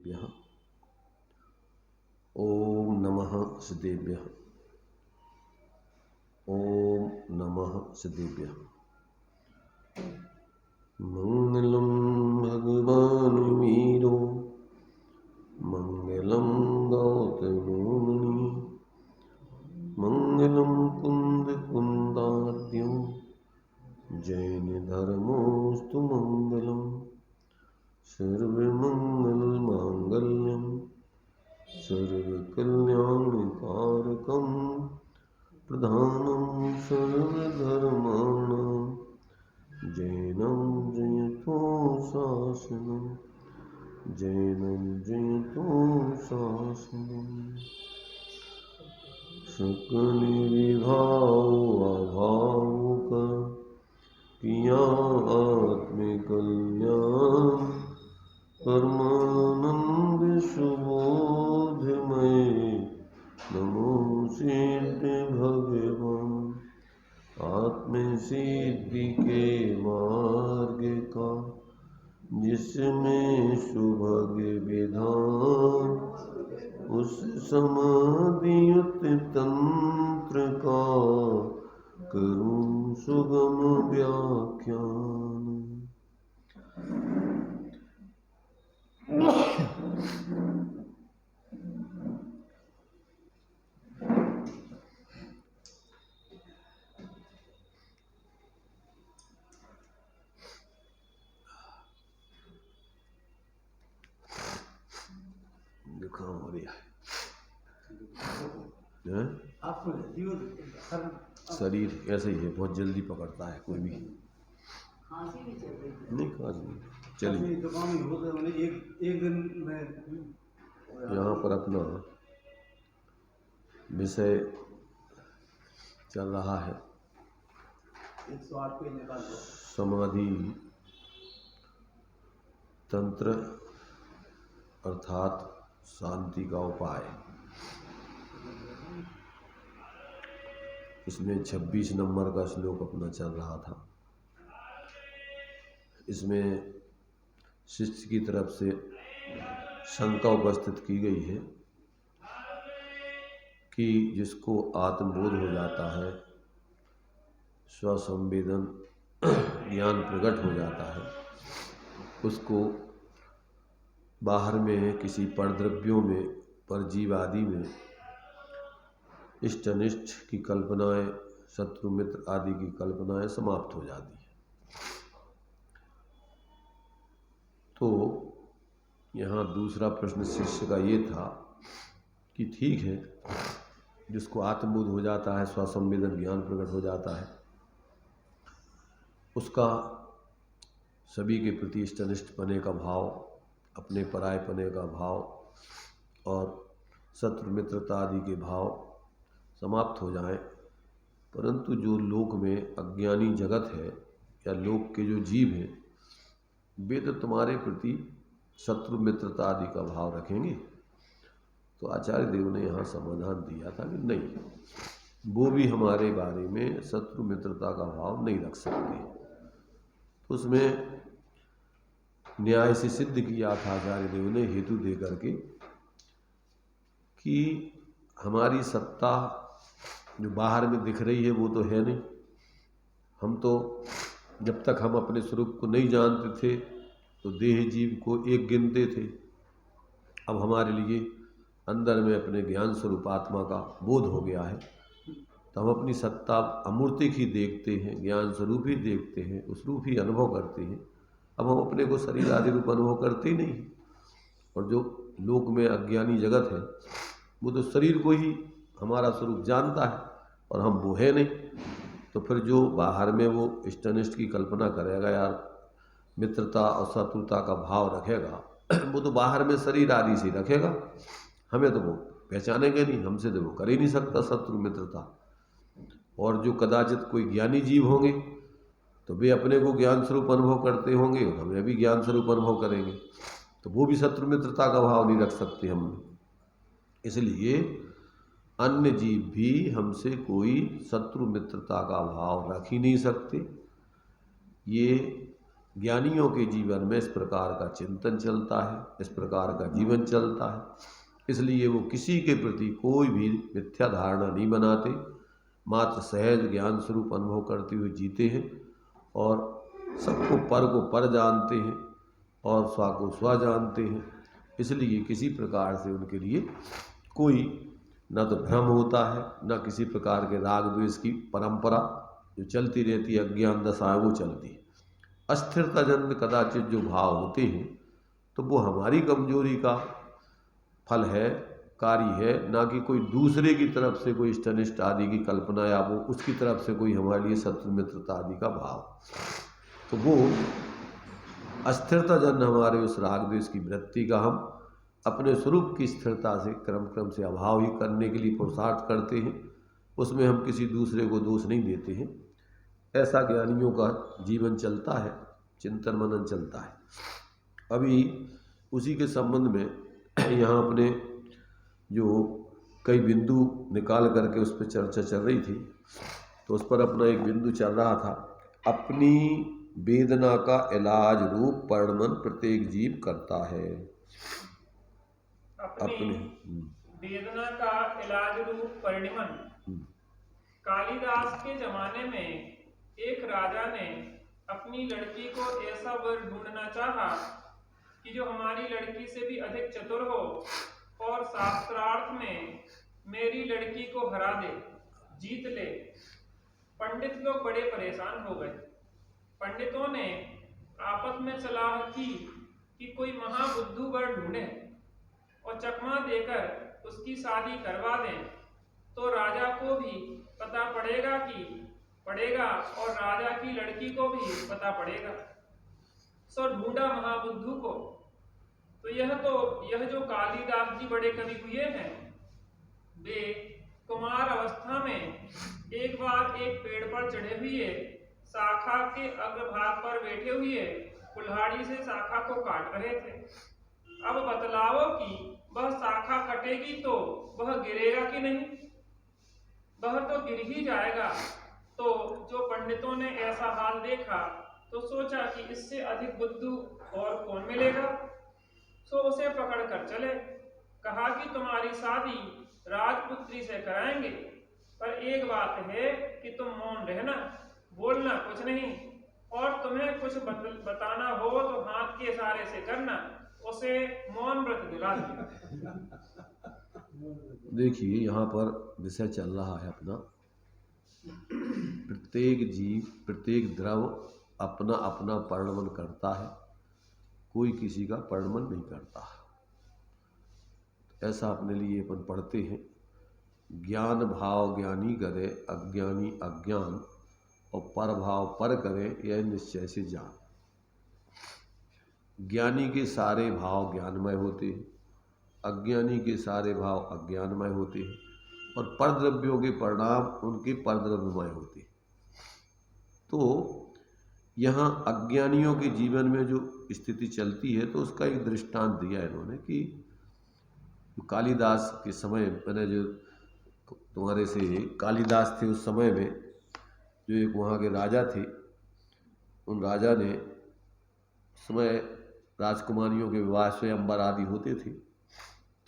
सिद्धेभ्यः। ओम नमः सिद्धेभ्यः। ओम नमः सिद्धेभ्यः। मंगलम भगवान वीरो मंगलम गौतमो मुनि मंगलम कुंद कुंदाद्यो जैन धर्मोस्तु मंगलम सर्वमंगल मांगल्यम सर्वकल्याणकारकं प्रधानं सर्वधर्माणां जैनं जयतो शासनं जैनं जयतो शासनं। सकल विभाव अभाव कर किया आत्मकल्याण परमानंद सुबोधमय नमो सिद्ध भगवान। आत्म सिद्धि के मार्ग का जिसमें सुभग विधान उस समाधियुत तंत्र का करूं सुगम व्याख्यान। जुकाम हो रहा है? शरीर ऐसे ही है, बहुत जल्दी पकड़ता है कोई भी। खांसी भी चल रही है। नहीं खांसी नहीं, चलिए एक दिन में यहाँ पर अपना विषय चल रहा है 108 पे निकाल दो। समाधि तंत्र अर्थात शांति का उपाय। इसमें 26 नंबर का श्लोक अपना चल रहा था। इसमें शिष्य की तरफ से शंका उपस्थित की गई है कि जिसको आत्मबोध हो जाता है, स्वसंवेदन ज्ञान प्रकट हो जाता है, उसको बाहर में किसी परद्रव्यों में, परजीव आदि में इष्ट अनिष्ट की कल्पनाएं, शत्रु मित्र आदि की कल्पनाएं समाप्त हो जाती है। तो यहाँ दूसरा प्रश्न शिष्य का ये था कि ठीक है, जिसको आत्मबोध हो जाता है, स्वसंवेदन ज्ञान प्रकट हो जाता है, उसका सभी के प्रति इष्ट अनिष्ट पने का भाव, अपने पराय पने का भाव और शत्रु मित्रता आदि के भाव समाप्त हो जाएं, परंतु जो लोक में अज्ञानी जगत है या लोक के जो जीव हैं, वे तो तुम्हारे प्रति शत्रु मित्रता आदि का भाव रखेंगे। तो आचार्य देव ने यहाँ समाधान दिया था कि नहीं, वो भी हमारे बारे में शत्रु मित्रता का भाव नहीं रख सकते। उसमें न्याय से सिद्ध किया था आचार्य देव ने हेतु दे करके कि हमारी सत्ता जो बाहर में दिख रही है वो तो है नहीं। हम तो जब तक हम अपने स्वरूप को नहीं जानते थे तो देह जीव को एक गिनते थे। अब हमारे लिए अंदर में अपने ज्ञान स्वरूप आत्मा का बोध हो गया है, तो हम अपनी सत्ता अमूर्तिक ही देखते हैं, ज्ञान स्वरूप ही देखते हैं, उस रूप ही अनुभव करते हैं। अब हम अपने को शरीर आदि रूप अनुभव करते ही नहीं। और जो लोक में अज्ञानी जगत है वो तो शरीर को ही हमारा स्वरूप जानता है और हम वो है नहीं। तो फिर जो बाहर में वो इष्ट अनिष्ट की कल्पना करेगा, यार मित्रता और शत्रुता का भाव रखेगा, वो तो बाहर में शरीर आदि से रखेगा, हमें तो वो पहचानेंगे नहीं, हमसे तो वो कर ही नहीं सकता शत्रु मित्रता। और जो कदाचित कोई ज्ञानी जीव होंगे तो वे अपने को ज्ञान स्वरूप अनुभव करते होंगे और हमें भी ज्ञान स्वरूप अनुभव करेंगे, तो वो भी शत्रु मित्रता का भाव नहीं रख सकते हम। इसलिए अन्य जीव भी हमसे कोई शत्रु मित्रता का भाव रख ही नहीं सकते। ये ज्ञानियों के जीवन में इस प्रकार का चिंतन चलता है, इस प्रकार का जीवन चलता है। इसलिए वो किसी के प्रति कोई भी मिथ्या धारणा नहीं बनाते, मात्र सहज ज्ञान स्वरूप अनुभव करते हुए जीते हैं और सबको पर को पर जानते हैं और स्व को स्व जानते हैं। इसलिए किसी प्रकार से उनके लिए कोई न तो भ्रम होता है, न किसी प्रकार के राग द्वेष की परंपरा जो चलती रहती है, अज्ञान दशा वो चलती है। अस्थिरता जन्य कदाचित जो भाव होते हैं तो वो हमारी कमजोरी का फल है, कार्य है, ना कि कोई दूसरे की तरफ से कोई इष्टनिष्ट आदि की कल्पना या वो उसकी तरफ से कोई हमारे लिए शत्रु मित्रता आदि का भाव। तो वो अस्थिरता जन्य हमारे उस राग द्वेष की वृत्ति का हम अपने स्वरूप की स्थिरता से क्रम से अभाव ही करने के लिए पुरुषार्थ करते हैं। उसमें हम किसी दूसरे को दोष नहीं देते हैं। ऐसा ज्ञानियों का जीवन चलता है, चिंतन मनन चलता है। अभी उसी के संबंध में यहाँ अपने जो कई बिंदु निकाल करके उस पर चर्चा चल रही थी, तो उस पर अपना एक बिंदु चल रहा था, अपनी वेदना का इलाज रूप परिणमन प्रत्येक जीव करता है। अपनी वेदना का इलाज रूप परिणमन। कालिदास के जमाने में एक राजा ने अपनी लड़की को ऐसा वर ढूंढना चाहा कि जो हमारी लड़की से भी अधिक चतुर हो और शास्त्रार्थ में मेरी लड़की को हरा दे, जीत ले। पंडित लोग बड़े परेशान हो गए। पंडितों ने आपस में सलाह की कि कोई महाबुद्धू वर ढूंढे और चकमा देकर उसकी शादी करवा दें, तो राजा को भी पता पड़ेगा और राजा की लड़की को भी पता पड़ेगा। सो ढूंढा महाबुद्धू को। तो यह जो कालिदास जी बड़े कवि हुए हैं, वे कुमार अवस्था में एक बार एक पेड़ पर चढ़े हुए शाखा के अग्रभाग पर बैठे हुए कुल्हाड़ी से शाखा को काट रहे थे। अब बतलाओ कि वह शाखा कटेगी तो वह गिरेगा कि नहीं? वह तो गिर ही जाएगा। तो जो पंडितों ने ऐसा हाल देखा तो सोचा कि इससे अधिक बुद्धू और कौन मिलेगा। सो उसे पकड़ कर चले। कहा कि तुम्हारी शादी राजपुत्री से कराएंगे, पर एक बात है कि तुम मौन रहना, बोलना कुछ नहीं, और तुम्हें कुछ बताना हो तो हाथ के इशारे से करना। उसे मौन व्रत दिला दिया। देखिए यहाँ पर विषय चल रहा है अपना, प्रत्येक जीव प्रत्येक द्रव अपना अपना परिणमन करता है, कोई किसी का परिणमन नहीं करता। ऐसा अपने लिए अपन पढ़ते हैं, ज्ञान भाव ज्ञानी करे, अज्ञानी अज्ञान, और पर भाव पर करे, यह निश्चय से जान। ज्ञानी के सारे भाव ज्ञानमय होते हैं, अज्ञानी के सारे भाव अज्ञानमय होते हैं, और परद्रव्यों के परिणाम उनके परद्रव्यमय होते हैं। तो यहाँ अज्ञानियों के जीवन में जो स्थिति चलती है, तो उसका एक दृष्टांत दिया इन्होंने कि कालिदास के समय, मैंने जो तुम्हारे से कालिदास थे उस समय में, जो एक वहाँ के राजा थे, उन राजा ने समय राजकुमारियों के विवाह स्वयंवर आदि होते थे,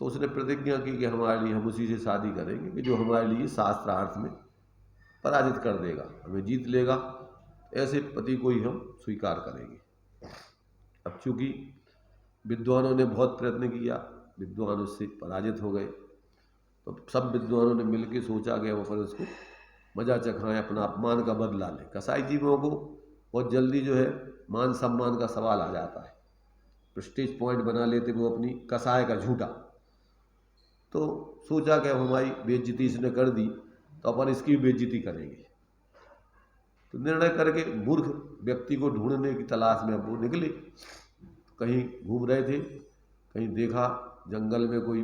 तो उसने प्रतिज्ञा की कि हमारे लिए हम उसी से शादी करेंगे कि जो हमारे लिए शास्त्रार्थ में पराजित कर देगा, हमें जीत लेगा, ऐसे पति को ही हम स्वीकार करेंगे। अब चूंकि विद्वानों ने बहुत प्रयत्न किया, विद्वान उससे पराजित हो गए, तो सब विद्वानों ने मिलकर सोचा कि वो पर उसको मजा चखाएं, अपना अपमान का बदला लें। कसाई जीवों को बहुत जल्दी जो है मान सम्मान का सवाल आ जाता है, प्रेस्टीज पॉइंट बना लेते वो अपनी कसाई का झूठा। तो सोचा कि अब हमारी बेइज्जती इसने कर दी तो अपन इसकी बेइज्जती करेंगे। तो निर्णय करके मूर्ख व्यक्ति को ढूंढने की तलाश में अब वो निकले। कहीं घूम रहे थे, कहीं देखा जंगल में कोई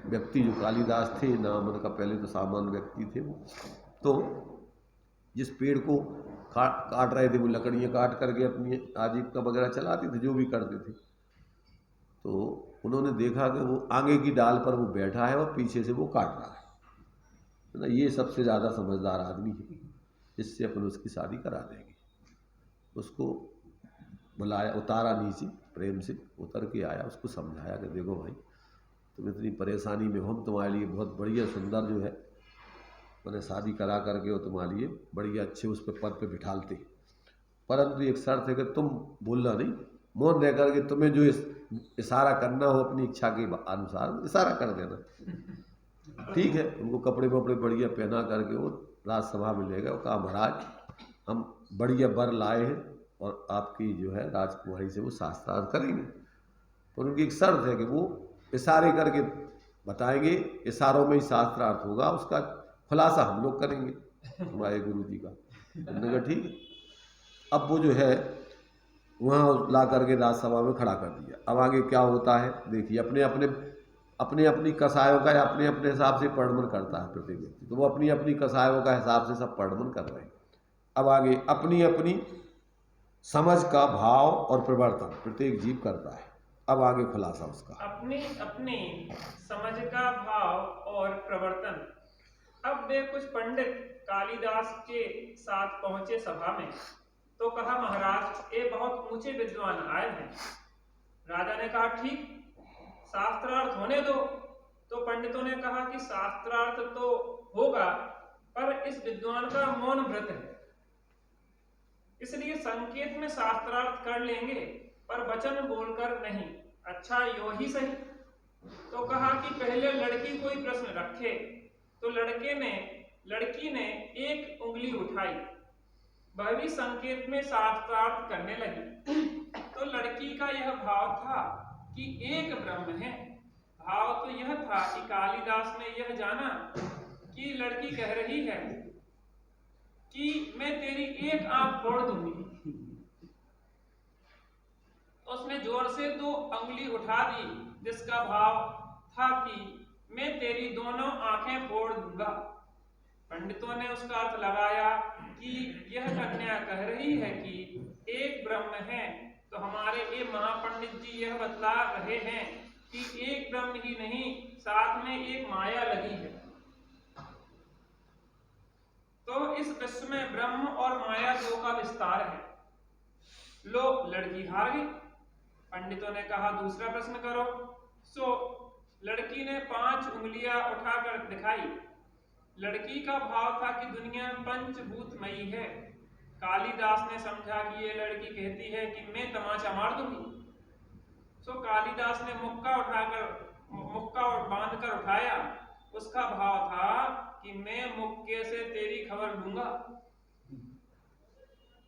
व्यक्ति जो कालिदास थे, नाम उनका पहले तो सामान्य व्यक्ति थे वो, तो जिस पेड़ को काट रहे थे, वो लकड़ियाँ काट करके अपनी आजीविका वगैरह चलाते थे, जो भी करते थे। तो उन्होंने देखा कि वो आगे की डाल पर वो बैठा है और पीछे से वो काट रहा है ना, ये सबसे ज़्यादा समझदार आदमी है, इससे अपन उसकी शादी करा देंगे। उसको बुलाया, उतारा नीचे, प्रेम से उतर के आया, उसको समझाया कि देखो भाई तुम इतनी परेशानी में हो, हम तुम्हारे लिए बहुत बढ़िया सुंदर जो है मैंने शादी करा करके वो तुम्हारे लिए बढ़िया अच्छे उस पर पद पे बिठालते, परंतु एक शर्त है कि तुम बोलना नहीं, मौन रह करके तुम्हें जो इशारा करना हो अपनी इच्छा के अनुसार इशारा कर देना। ठीक है, उनको कपड़े वपड़े बढ़िया पहना करके वो राजसभा में ले गए और कहा महाराज हम बढ़िया वर लाए हैं और आपकी जो है राजकुमारी से वो शास्त्रार्थ करेंगे, पर उनकी एक शर्त है कि वो इशारे करके बताएंगे, इशारों में ही शास्त्रार्थ होगा, उसका खुलासा हम लोग करेंगे हमारे गुरु जी का। उन्होंने कहा ठीक है। अब वो जो है वहाँ ला करके राजसभा में खड़ा कर दिया। अब आगे क्या होता है देखिए, अपने अपनी कसायों का या अपने अपने हिसाब से पढ़मन करता है प्रत्येक व्यक्ति, तो वो अपनी अपनी कसायों का हिसाब से सब पढ़मन कर रहे हैं। अब आगे अपनी अपनी समझ का भाव और प्रवर्तन प्रत्येक जीव करता है। अब आगे खुलासा उसका, अपनी अपनी समझ का भाव और प्रवर्तन। अब वे कुछ पंडित कालिदास के साथ पहुंचे सभा में, तो कहा महाराज ये बहुत ऊंचे विद्वान आए हैं। राजा ने कहा ठीक, शास्त्रार्थ होने दो। तो पंडितों ने कहा कि शास्त्रार्थ तो होगा, पर इस विद्वान का मौन व्रत है, इसलिए संकेत में शास्त्रार्थ कर लेंगे पर वचन बोलकर नहीं। अच्छा यो ही सही। तो कहा कि पहले लड़की कोई प्रश्न रखे। तो लड़की ने एक उंगली उठाई, वह भी संकेत में शास्त्रार्थ करने लगी। तो लड़की का यह भाव था कि एक ब्रह्म है। भाव तो यह था कि कालिदास ने यह जाना कि लड़की कह रही है कि मैं तेरी एक आंख फोड़ दूंगी। उसने जोर से 2 अंगुली उठा दी, जिसका भाव था कि मैं तेरी दोनों आंखें फोड़ दूंगा। पंडितों ने उसका अर्थ लगाया कि यह कन्या कह रही है कि एक ब्रह्म है, तो हमारे ये महापंडित जी यह बतला रहे हैं कि एक ब्रह्म ही नहीं, साथ में एक माया लगी है। तो इस विश्व में ब्रह्म और माया दो का विस्तार है। लो लड़की हार गई। पंडितों ने कहा दूसरा प्रश्न करो। सो लड़की ने 5 उंगलियां उठाकर दिखाई। लड़की का भाव था कि दुनिया पंचभूतमयी है। कालिदास ने समझा कि ये लड़की कहती है कि मैं तमाचा मार दूंगी। सो कालिदास ने मुक्का बांधकर उठाया। उसका भाव था कि मैं मुक्के से तेरी खबर लूंगा।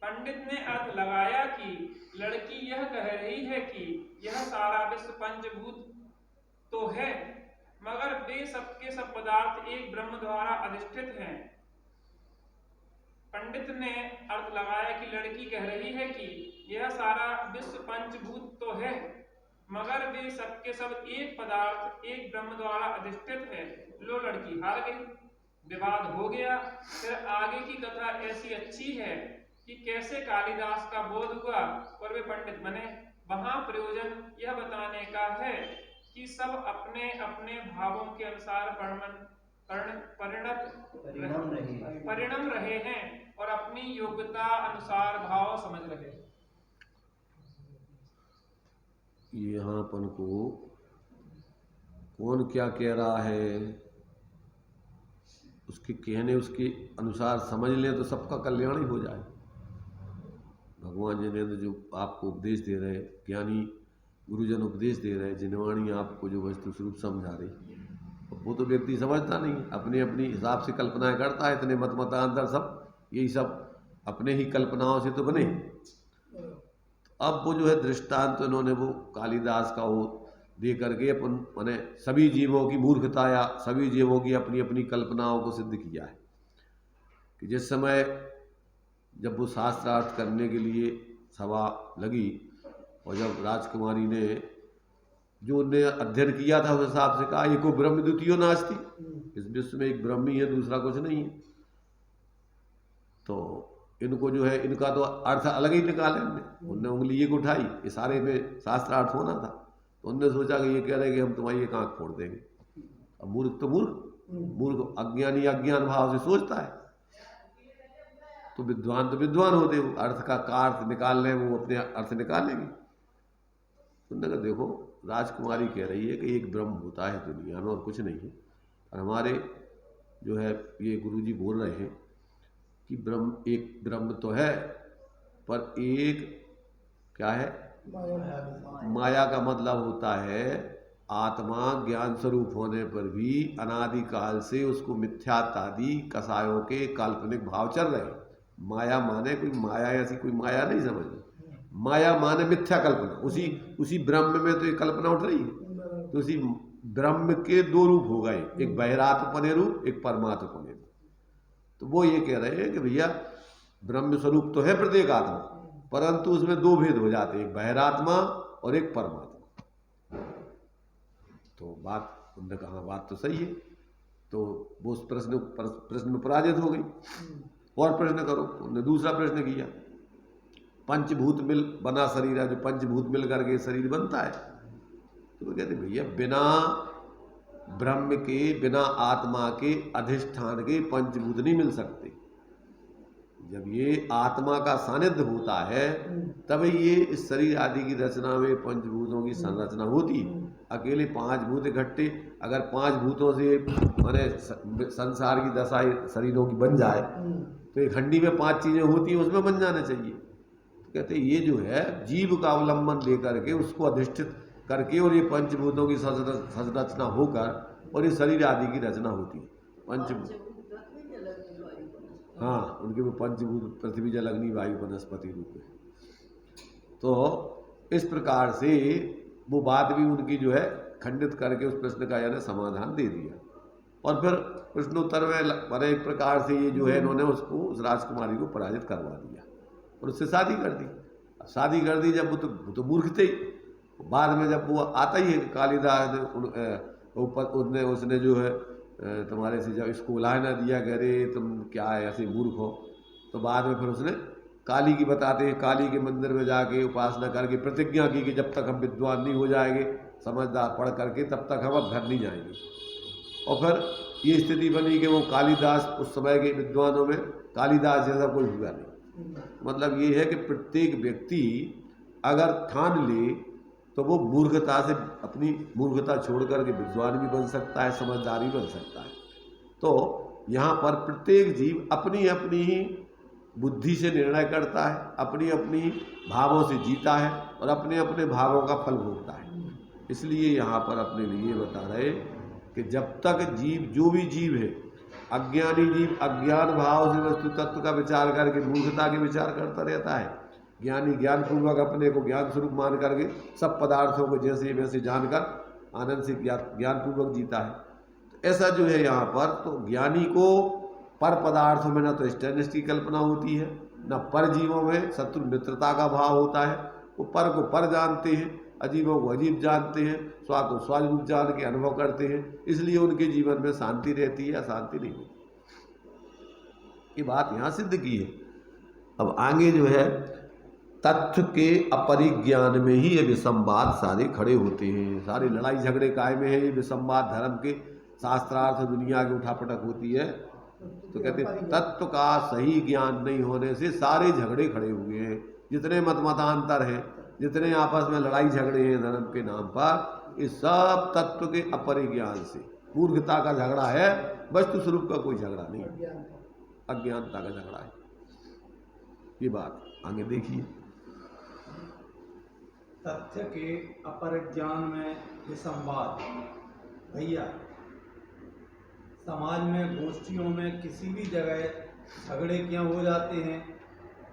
पंडित ने अर्थ लगाया कि लड़की यह कह रही है कि यह सारा विश्व पंचभूत तो है, मगर वे सबके सब पदार्थ एक ब्रह्म द्वारा अधिष्ठित हैं। पंडित ने अर्थ लगाया कि लड़की कह रही है कि यह सारा विश्व पंचभूत तो है, मगर वे सबके सब एक पदार्थ एक ब्रह्म द्वारा अधिष्ठित है। लो लड़की हार गई। विवाद हो गया। फिर आगे की कथा ऐसी अच्छी है कि कैसे कालिदास का बोध हुआ और वे पंडित बने। वहां प्रयोजन यह बताने का है कि सब अपने अपने भावों के अनुसार परिणम रहे हैं और अपनी योग्यता अनुसार भाव समझ रहे। यहाँ अपन को कौन क्या कह रहा है उसके कहने उसके अनुसार समझ लें तो सबका कल्याण ही हो जाए। भगवान जिनेंद्र जो आपको उपदेश दे रहे, ज्ञानी गुरुजन उपदेश दे रहे, जिनवाणी आपको जो वस्तु स्वरूप समझा रही, वो तो व्यक्ति समझता नहीं, अपने अपनी हिसाब से कल्पनाएं करता है। इतने मतांतर सब यही सब अपने ही कल्पनाओं से तो बने। अब वो जो है दृष्टांत तो इन्होंने वो कालिदास का वो दे करके अपन मैंने सभी जीवों की मूर्खता या सभी जीवों की अपनी अपनी कल्पनाओं को सिद्ध किया है कि जिस समय जब वो शास्त्रार्थ करने के लिए सभा लगी और जब राजकुमारी ने जो उनने अध्ययन किया था उस हिसाब से कहा एको ब्रह्म द्वितीयो नास्ति, इस विश्व में एक ब्रह्म ही है, दूसरा कुछ नहीं है। तो इनको जो है इनका तो अर्थ अलग ही निकाले उनने उंगली एक उठाई, इशारे में शास्त्रार्थ होना था, तो उनने सोचा कि ये कह रहे कि हम तुम्हारी एक आंख फोड़ देंगे। अब मूर्ख तो मूर्ख अज्ञानी अज्ञान भाव से सोचता है। तो विद्वान होते, वो अर्थ का अर्थ निकाल लें, वो अपने अर्थ निकालेंगे। उन्होंने कहा देखो राजकुमारी कह रही है कि एक ब्रह्म होता है दुनिया में और कुछ नहीं है, और हमारे जो है ये गुरुजी बोल रहे हैं कि एक ब्रह्म तो है, पर एक क्या है, माया का मतलब होता है आत्मा ज्ञान स्वरूप होने पर भी अनादिकाल से उसको मिथ्यात्वादी कसायों के काल्पनिक भाव चल रहे हैं। माया माने कोई माया ऐसी कोई माया नहीं समझनी, माया माने मिथ्या कल्पना। उसी ब्रह्म में तो ये कल्पना उठ रही है। तो उसी ब्रह्म के दो रूप हो गए, एक बहिरात्मपने रूप, एक परमात्मपने रूप। तो वो ये कह रहे हैं कि भैया ब्रह्म स्वरूप तो है प्रत्येक आत्मा, परंतु उसमें दो भेद हो जाते हैं, एक बहिरात्मा और एक परमात्मा। तो बात उन्होंने कहा बात तो सही है। तो वो उस प्रश्न में पराजित हो गई। और प्रश्न करो। उन्होंने दूसरा प्रश्न किया, पंचभूत मिल बना शरीर है, जो पंचभूत मिल करके शरीर बनता है। तो वो कहते भैया बिना ब्रह्म के, बिना आत्मा के अधिष्ठान के पंचभूत नहीं मिल सकते। जब ये आत्मा का सानिध्य होता है तब ये इस शरीर आदि की रचना में पंचभूतों की संरचना होती है। अकेले पांच भूत इकट्ठे अगर पांच भूतों से माने संसार की दशा शरीरों की बन जाए तो एक हंडी में पांच चीजें होती हैं, उसमें बन जाना चाहिए। तो कहते ये जो है जीव का अवलंबन लेकर के उसको अधिष्ठित करके और ये पंचभूतों की संरचना होकर और ये शरीर आदि की रचना होती है। पंचभूत हाँ, उनके वो पंचभूत पृथ्वी जल अग्नि वायु वनस्पति रूप में। तो इस प्रकार से वो बात भी उनकी जो है खंडित करके उस प्रश्न का यानी समाधान दे दिया। और फिर प्रश्नोत्तर में मैंने एक प्रकार से ये जो है इन्होंने उसको उस राजकुमारी को पराजित करवा दिया और उससे शादी कर दी। शादी कर दी जब वो तो मूर्ख थे। बाद में जब वो आता ही है कालिदास ने उसने जो है तुम्हारे से जब इसको उलाह ना दिया कि अरे तुम क्या है ऐसे मूर्ख हो, तो बाद में फिर उसने काली की बताते हैं, काली के मंदिर में जाके उपासना करके प्रतिज्ञा की कि जब तक हम विद्वान नहीं हो जाएंगे समझदार पढ़ करके तब तक हम अब घर नहीं जाएंगे। और फिर ये स्थिति बनी कि वो कालिदास उस समय के विद्वानों में कालिदास जैसा कोई हुआ नहीं। मतलब ये है कि प्रत्येक व्यक्ति अगर ठान ले तो वो मूर्खता से अपनी मूर्खता छोड़ करके विद्वान भी बन सकता है, समझदार भी बन सकता है। तो यहाँ पर प्रत्येक जीव अपनी अपनी ही बुद्धि से निर्णय करता है, अपनी अपनी भावों से जीता है और अपने अपने भावों का फल भोगता है। इसलिए यहाँ पर अपने लिए बता रहे कि जब तक जीव जो भी जीव है अज्ञानी जीव अज्ञान भाव से वस्तु तत्व का विचार करके मूर्खता के विचार करता रहता है, ज्ञानी ज्ञानपूर्वक अपने को ज्ञान स्वरूप मान करके सब पदार्थों को जैसे वैसे जानकर आनंद से ज्ञानपूर्वक जीता है। तो ऐसा जो है यहाँ पर तो ज्ञानी को पर पदार्थों में न तो स्टैंडर्ड की कल्पना होती है, न पर जीवों में शत्रु मित्रता का भाव होता है। वो पर को पर जानते हैं, अजीबों को अजीब जानते हैं, स्वा को स्वारूप जान के अनुभव करते हैं। इसलिए उनके जीवन में शांति रहती है, अशांति नहीं होती। ये बात यहाँ सिद्ध की है। अब आगे जो है तथ्य के अपरिज्ञान में ही ये विसंवाद सारे खड़े होते हैं। सारी लड़ाई झगड़े काय में है ये विसंवाद, धर्म के शास्त्रार्थ दुनिया की उठापटक होती है। तो कहते तत्व का सही ज्ञान नहीं होने से सारे झगड़े खड़े हुए हैं। जितने मतांतर हैं, जितने आपस में लड़ाई झगड़े हैं धर्म के नाम पर, ये सब तत्व के अपरिज्ञान से, मूर्खता का झगड़ा है, वस्तु स्वरूप का कोई झगड़ा नहीं, अज्ञानता का झगड़ा है। ये बात आगे देखिए। तथ्य के अपरिज्ञान में विसंवाद। भैया समाज में गोष्ठियों में किसी भी जगह झगड़े क्यों हो जाते हैं?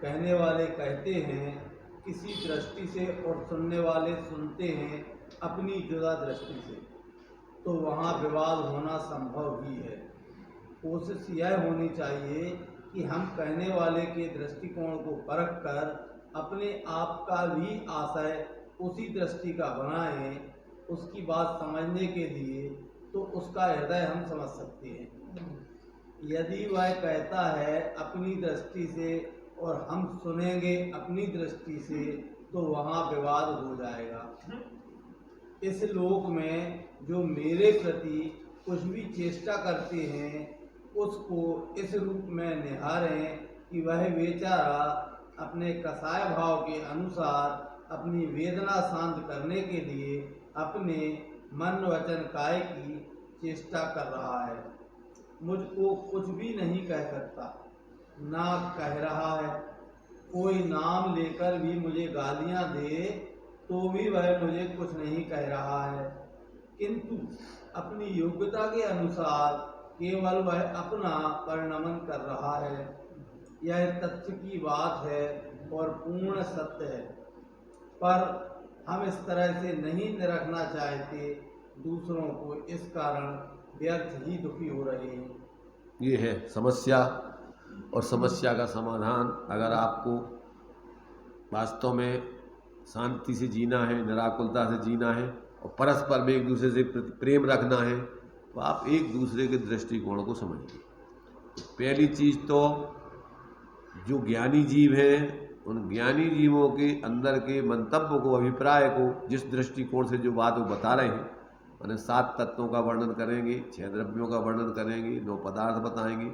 कहने वाले कहते हैं किसी दृष्टि से और सुनने वाले सुनते हैं अपनी जुदा दृष्टि से, तो वहाँ विवाद होना संभव ही है। कोशिश यह होनी चाहिए कि हम कहने वाले के दृष्टिकोण को परख कर अपने आप का भी आशय उसी दृष्टि का बनाएं। उसकी बात समझने के लिए तो उसका हृदय हम समझ सकते हैं। यदि वह कहता है अपनी दृष्टि से और हम सुनेंगे अपनी दृष्टि से, तो वहाँ विवाद हो जाएगा। इस लोक में जो मेरे प्रति कुछ भी चेष्टा करते हैं उसको इस रूप में निहारें कि वह बेचारा अपने कसाय भाव के अनुसार अपनी वेदना शांत करने के लिए अपने मन वचन काय की चेष्टा कर रहा है। मुझको कुछ भी नहीं कह सकता, ना कह रहा है। कोई नाम लेकर भी मुझे गालियां दे तो भी वह मुझे कुछ नहीं कह रहा है, किंतु अपनी योग्यता के अनुसार केवल वह अपना परिणमन कर रहा है। यह तथ्य की बात है और पूर्ण सत्य है, पर हम इस तरह से नहीं निरखना चाहते। दूसरों को इस कारण व्यर्थ ही दुखी हो रहे हैं। ये है समस्या, और समस्या का समाधान अगर आपको वास्तव में शांति से जीना है, निराकुलता से जीना है और परस्पर में एक दूसरे से प्रेम रखना है, तो आप एक दूसरे के दृष्टिकोण को समझिए। पहली चीज़ तो जो ज्ञानी जीव हैं, उन ज्ञानी जीवों के अंदर के मंतव्य को, अभिप्राय को, जिस दृष्टिकोण से जो बात वो बता रहे हैं, मैंने 7 तत्वों का वर्णन करेंगे, 6 द्रव्यों का वर्णन करेंगे, 9 पदार्थ बताएंगे,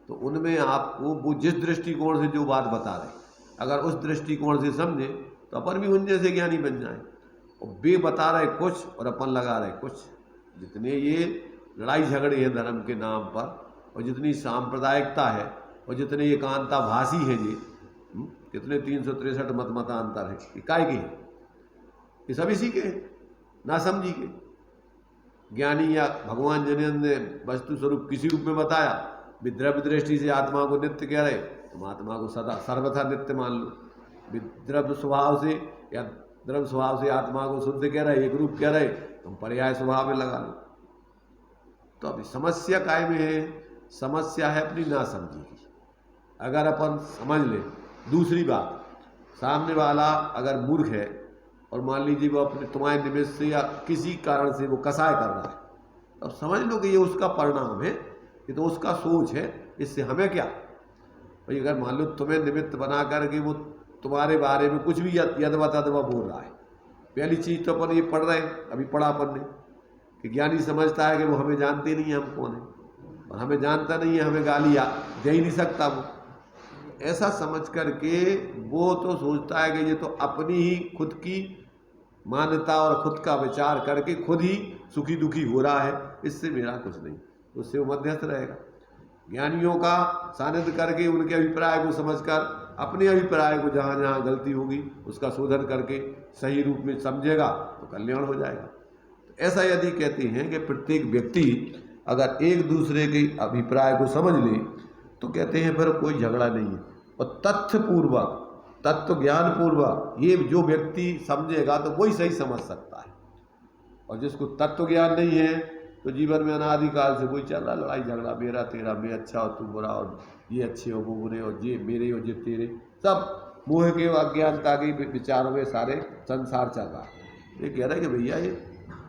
तो उनमें आपको वो जिस दृष्टिकोण से जो बात बता रहे हैं, अगर उस दृष्टिकोण से समझे तो अपन भी उन जैसे ज्ञानी बन जाए। और वे बता रहे कुछ और अपन लगा रहे कुछ। जितने ये लड़ाई झगड़े हैं धर्म के नाम पर, और जितनी सांप्रदायिकता है, और जितने ये कांताभासी हैं, कितने 363 मतांतर है, ये काय के हैं? ये सब इसी के हैं, ना समझी के। ज्ञानी या भगवान जिन्हें ने वस्तु स्वरूप किसी रूप में बताया, विद्रव्य दृष्टि से आत्मा को नित्य कह रहे, तुम आत्मा को सदा सर्वथा नित्य मान लो। विद्रव्य स्वभाव से या द्रव्य स्वभाव से आत्मा को शुद्ध कह रहे, एक रूप कह रहे, तुम पर्याय स्वभाव में लगा लो। तो अभी समस्या काय में है? समस्या है अपनी नासमझी की। अगर अपन समझ ले, दूसरी बात, सामने वाला अगर मूर्ख है और मान लीजिए वो अपने तुम्हारे निमित्त से या किसी कारण से वो कसाय कर रहा है, तो अब समझ लो कि ये उसका परिणाम है, ये तो उसका सोच है, इससे हमें क्या। भाई अगर मान लो तुम्हें निमित्त बना करके वो तुम्हारे बारे में कुछ भी यदवा तदवा बोल रहा है, पहली चीज़ तो अपन ये पढ़ रहे हैं, अभी पढ़ा अपन ने कि ज्ञानी समझता है कि वो हमें जानते नहीं है, हम कौन है, और हमें जानता नहीं है, हमें गालियाँ दे ही नहीं सकता। वो ऐसा समझ करके वो तो सोचता है कि ये तो अपनी ही खुद की मान्यता और खुद का विचार करके खुद ही सुखी दुखी हो रहा है, इससे मेरा कुछ नहीं, उससे वो मध्यस्थ रहेगा। ज्ञानियों का सानिध्य करके उनके अभिप्राय को समझकर अपने अभिप्राय को जहाँ जहाँ गलती होगी उसका शोधन करके सही रूप में समझेगा तो कल्याण हो जाएगा। तो ऐसा यदि कहते हैं कि प्रत्येक व्यक्ति अगर एक दूसरे के अभिप्राय को समझ ले तो कहते हैं फिर कोई झगड़ा नहीं है। और तथ्यपूर्वक, तत्व ज्ञान पूर्वक ये जो व्यक्ति समझेगा तो वही सही समझ सकता है। और जिसको तत्व ज्ञान नहीं है तो जीवन में अनादिकाल से वही चल रहा, लड़ाई झगड़ा, मेरा तेरा, मैं अच्छा और तू बुरा, और ये अच्छे हो वो बुरे, और ये मेरे और ये तेरे, सब मोह के अज्ञानता के विचारों में सारे संसार चल रहा है। ये कह रहे हैं कि भैया ये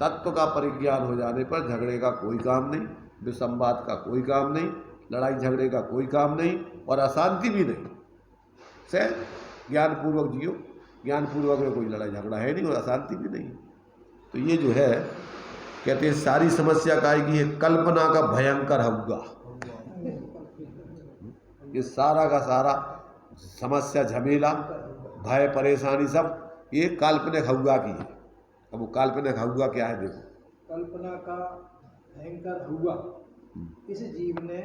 तत्व का परिज्ञान हो जाने पर झगड़े का कोई काम नहीं, विसंवाद का कोई काम नहीं, लड़ाई झगड़े का कोई काम नहीं, और अशांति भी नहीं। से ज्ञानपूर्वक जियो, ज्ञानपूर्वक में कोई लड़ाई झगड़ा है नहीं और अशांति भी नहीं। तो ये जो है कहते हैं सारी समस्या का आएगी है कल्पना का भयंकर हुआ। ये सारा का सारा समस्या, झमेला, भय, परेशानी सब ये काल्पनिक हुआ की है। अब वो काल्पनिक हुआ क्या है देखो। कल्पना का भयंकर हुआ, इस जीव ने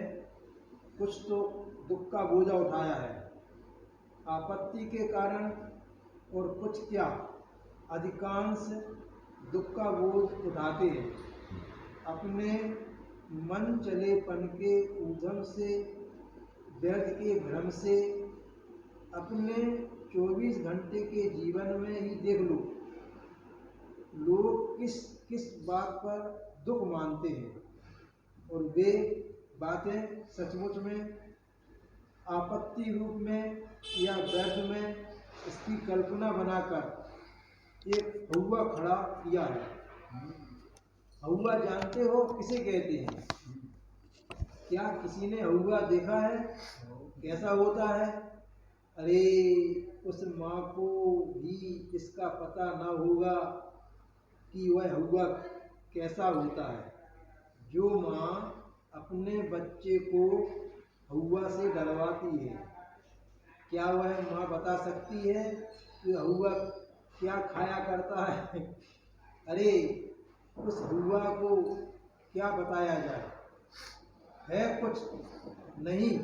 कुछ तो दुख का बोझा उठाया है आपत्ति के कारण, और कुछ क्या अधिकांश दुख का बोझ उठाते हैं अपने मन चलेपन के ऊधम से, व्यर्थ के भ्रम से। अपने 24 घंटे के जीवन में ही देख लो, लोग किस किस बात पर दुख मानते हैं, और वे बातें सचमुच में आपत्ति रूप में या व्यर्थ में इसकी कल्पना बनाकर एक हुआ खड़ा किया है। हुआ जानते हो किसे कहते हैं? क्या किसी ने हुआ देखा है? कैसा होता है? अरे उस माँ को भी इसका पता ना होगा कि वह हुआ कैसा होता है। जो माँ अपने बच्चे को हुआ से डरवाती है क्या वह माँ बता सकती है कि हुआ क्या खाया करता है? अरे उस हुआ को क्या बताया जाए, है कुछ नहीं,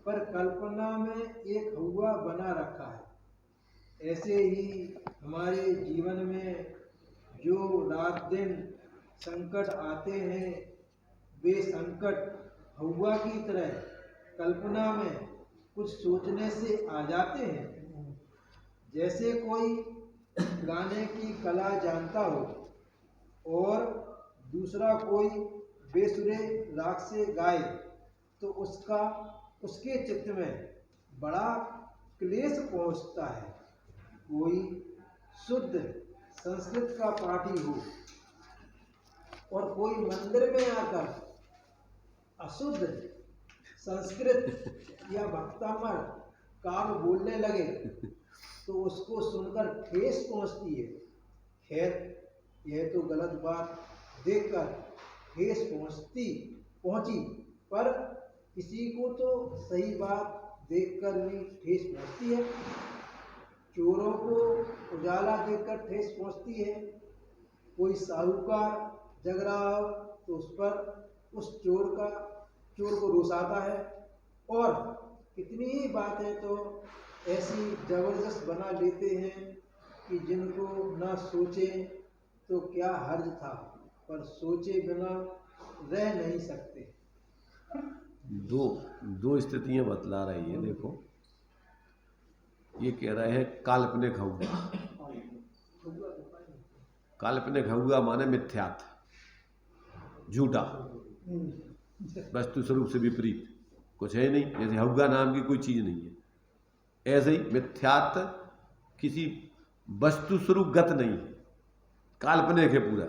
पर कल्पना में एक हुआ बना रखा है। ऐसे ही हमारे जीवन में जो रात दिन संकट आते हैं, वे संकट हुआ की तरह कल्पना में कुछ सोचने से आ जाते हैं। जैसे कोई गाने की कला जानता हो और दूसरा कोई बेसुरे राग से गाए, तो उसके चित्त में बड़ा क्लेश पहुंचता है। कोई शुद्ध संस्कृत का पाठी हो और कोई मंदिर में आकर अशुद्ध संस्कृत या भक्तामर काव्य बोलने लगे तो उसको सुनकर ठेस पहुंचती है। खैर, यह तो गलत बात देखकर ठेस पहुंची, पर किसी को तो सही बात देखकर भी ठेस पहुंचती है। चोरों को उजाला देखकर ठेस पहुंचती है। कोई साहूकार जग रहा हो तो उस चोर को रुसाता है। और कितनी ही बातें तो ऐसी जबरदस्त बना लेते हैं कि जिनको ना सोचे तो क्या हर्ज था, पर सोचे बिना रह नहीं सकते। दो स्थितियां बतला रही है। देखो, ये कह रहे हैं काल्पनिक हुआ। काल्पनिक हुआ माने मिथ्यात्व, झूठा, वस्तु स्वरूप से विपरीत, कुछ है नहीं, जैसे हुआ नाम की कोई चीज नहीं है। ऐसे ही मिथ्यात्व किसी वस्तु स्वरूप गत नहीं है, काल्पनिक है पूरा।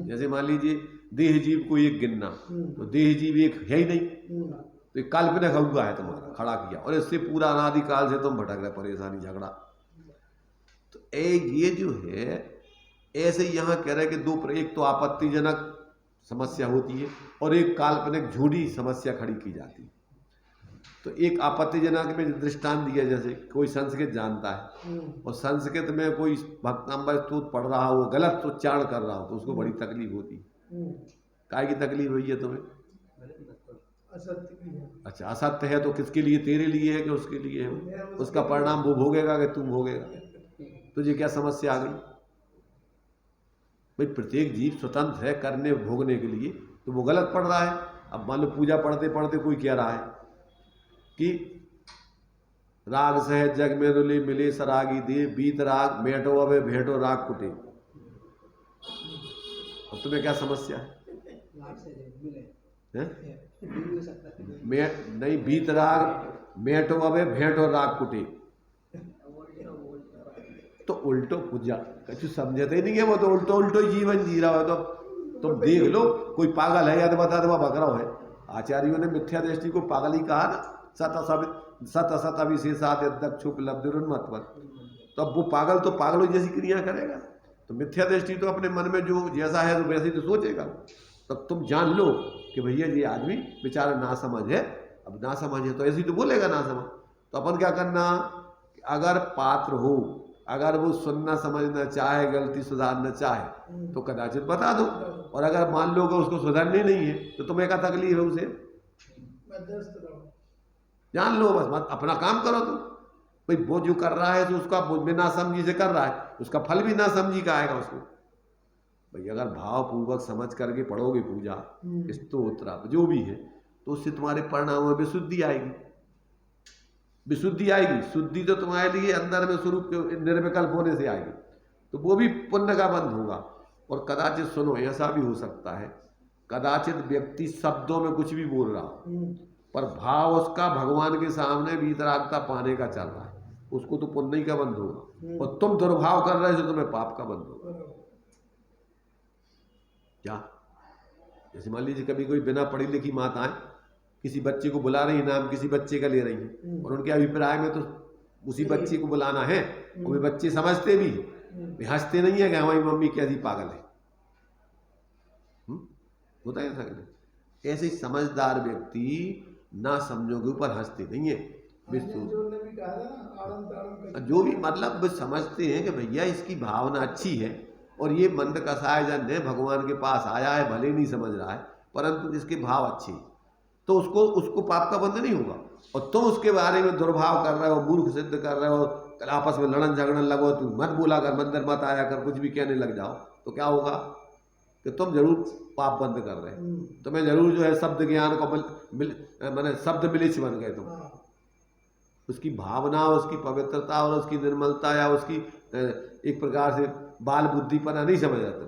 जैसे मान लीजिए देह जीव को एक गिनना, तो देह जीव एक है ही नहीं, तो एक काल्पनिक हुआ है तुम्हारा खड़ा किया, और इससे पूरा अनादिकाल से तुम भटक रहे, परेशानी झगड़ा। तो ये जो है, ऐसे ही यहाँ कह रहे हैं कि एक तो आपत्तिजनक समस्या होती है और एक काल्पनिक झूठी समस्या खड़ी की जाती है। तो एक आपत्तिजनक में दृष्टांत दिया, जैसे कोई संस्कृत जानता है और संस्कृत में कोई भक्तांबर स्तोत्र पढ़ रहा हो, गलत उच्चारण कर रहा हो, तो उसको बड़ी तकलीफ होती है। काय की तकलीफ हुई है तुम्हें? अच्छा, असत्य है तो किसके लिए? तेरे लिए है कि उसके लिए है? उसका परिणाम वो भोगेगा कि तुम भोगेगा? तुझे क्या समस्या आ गई भाई? प्रत्येक जीव स्वतंत्र है करने भोगने के लिए, तो वो गलत पढ़ रहा है। अब मान लो पूजा पढ़ते पढ़ते कोई कह रहा है कि राग सहज जग में रुले मिले सरागी दे, बीत राग मेटो अबे भेटो राग कुटे। अब तुम्हें क्या समस्या है? नहीं, बीत राग मेटो अबे भेटो राग कुटे, तो उल्टो पूजा कुछ समझते नहीं है। वो तो उल्टो जीवन जी रहा है। तो तुम देख लो, कोई पागल है या तो बता दो बकराव है। आचार्यों ने मिथ्या दृष्टि को पागल ही कहा ना। सत असत अविशेषात यद्दक्षुपलब्धिरुन्मत्वत्। तो अब वो पागल तो पागलों जैसी क्रिया करेगा। तो मिथ्या दृष्टि तो अपने मन में जो जैसा है तो वैसे ही तो सोचेगा। तब तुम जान लो कि भैया ये आदमी बेचारा नासमझ है। अब नासमझ है तो ऐसे ही तो बोलेगा नासमझ। तो अपन क्या करना, अगर पात्र हो, अगर वो सुनना समझना चाहे, गलती सुधारना चाहे, तो कदाचित बता दो। और अगर मान लो कि उसको सुधारनी नहीं है, तो तुम्हें क्या तकलीफ है? उसे जान लो, बस अपना काम करो। तुम भाई वो जो कर रहा है तो उसका भी नासमझी से कर रहा है, उसका फल भी नासमझी का आएगा उसको। भाई अगर भावपूर्वक समझ करके पढ़ोगे पूजा, स्तोत्र जो भी है, तो उससे तुम्हारे परिणाम में विशुद्धि आएगी। विशुद्धि आएगी, शुद्धि तो तुम्हारे लिए अंदर में स्वरूप निर्विकल्प होने से आएगी। तो वो भी पुण्य का बंध होगा। और कदाचित सुनो, ऐसा भी हो सकता है, कदाचित व्यक्ति शब्दों में कुछ भी बोल रहा हो, पर भाव उसका भगवान के सामने वीतरागता पाने का चल रहा है, उसको तो पुण्य का बंध होगा। और तुम दुर्भाव कर रहे हो तो तुम्हें पाप का बंध होगा। क्या? जैसे मान लीजिए कभी कोई बिना पढ़ी लिखी माताएं किसी बच्चे को बुला रही, नाम किसी बच्चे का ले रही हैं, और उनके अभिप्राय में तो उसी बच्चे को बुलाना है, और वे बच्चे समझते भी, हंसते नहीं है कि हमारी मम्मी कैसी पागल है। होता है ऐसा? ऐसे समझदार व्यक्ति ना समझों के ऊपर हंसते नहीं है। विस्तृत, जो ने भी कहा था ना, आड़म ताड़म कर जो भी मतलब वो समझते हैं कि भैया इसकी भावना अच्छी है और ये मंद कसाय जन है, भगवान के पास आया है, भले नहीं समझ रहा है परंतु इसके भाव अच्छे हैं, तो उसको उसको पाप का बंध नहीं होगा। और तुम उसके बारे में दुर्भाव कर रहे हो, मूर्ख सिद्ध कर रहे हो, आपस में लड़न झगड़न लगो, तू मत बोला कर, मंदिर मत आया कर, कुछ भी कहने लग जाओ, तो क्या होगा कि तुम जरूर पाप बंद कर रहे हो, तुम्हें जरूर जो है शब्द ज्ञान को मैंने शब्द मिलिच बन गए तुम। उसकी भावना, उसकी पवित्रता और उसकी निर्मलता या उसकी एक प्रकार से बाल बुद्धिपना नहीं समझ आता।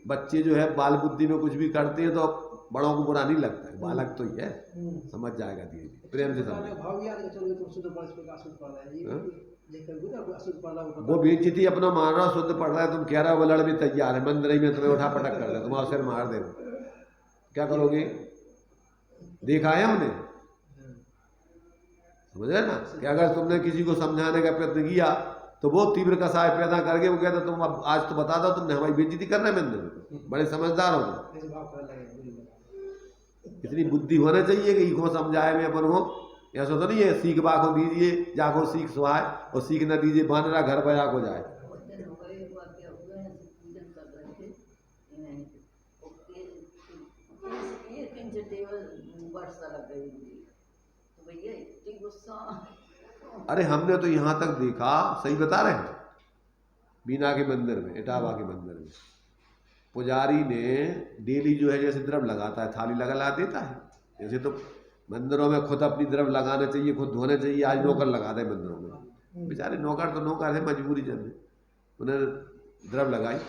बच्चे जो है बाल बुद्धि में कुछ भी करते हैं तो बड़ों को बुरा नहीं लगता है, बालक तो ही है, समझ जाएगा धीरे धीरे, प्रेम से समझ। भाव याद है, चलो ये तो शुद्ध पढ़, इस पे अशुद्ध पढ़ रहा है, ये लेकर भी तो अशुद्ध पढ़ रहा है, वो बेइज्जती अपना मान रहा, शुद्ध पढ़ रहा है, तुम कह रहे हो वो लड़ भी तैयार है, मंदिर में तुम्हें उठा पटक कर दे, तुम्हारा सिर मार दे, क्या करोगे? देखा है हमने, समझ रहे ना कि अगर तुमने किसी को समझाने का प्रयत्न किया तो वो तीव्र कसाय पैदा करके वो कहता तुम अब आज तो बता दो, तुमने हमारी बेइज्जती कर रहे मंदिर में, बड़े समझदार हो तुम। ऐसे भाव कर लगे। इतनी बुद्धि होना चाहिए कि इको समझाए में अपन को, ऐसा तो नहीं है सीख बाको दीजिए जाको सीख सुहाए और सीख न दीजिए बानरा घर बजा को जाए। उस दिन हमारे एक वाक्य हुआ है, पूजन कर रहे थे, एक इंच टेबल वर्षा लग गई थी, तो भैया इतनी गुस्सा। अरे हमने तो यहाँ तक देखा, सही बता रहे हैं, बीना के मंदिर में, इटावा के मंदिर में पुजारी ने डेली जो है जैसे द्रव लगाता है, थाली लगा देता है, जैसे तो मंदिरों में खुद अपनी द्रव लगाना चाहिए, खुद धोने चाहिए, आज नौकर लगा दे मंदिरों में। बेचारे नौकर तो नौकर है, मजबूरी जन है, उन्हें द्रव लगाई।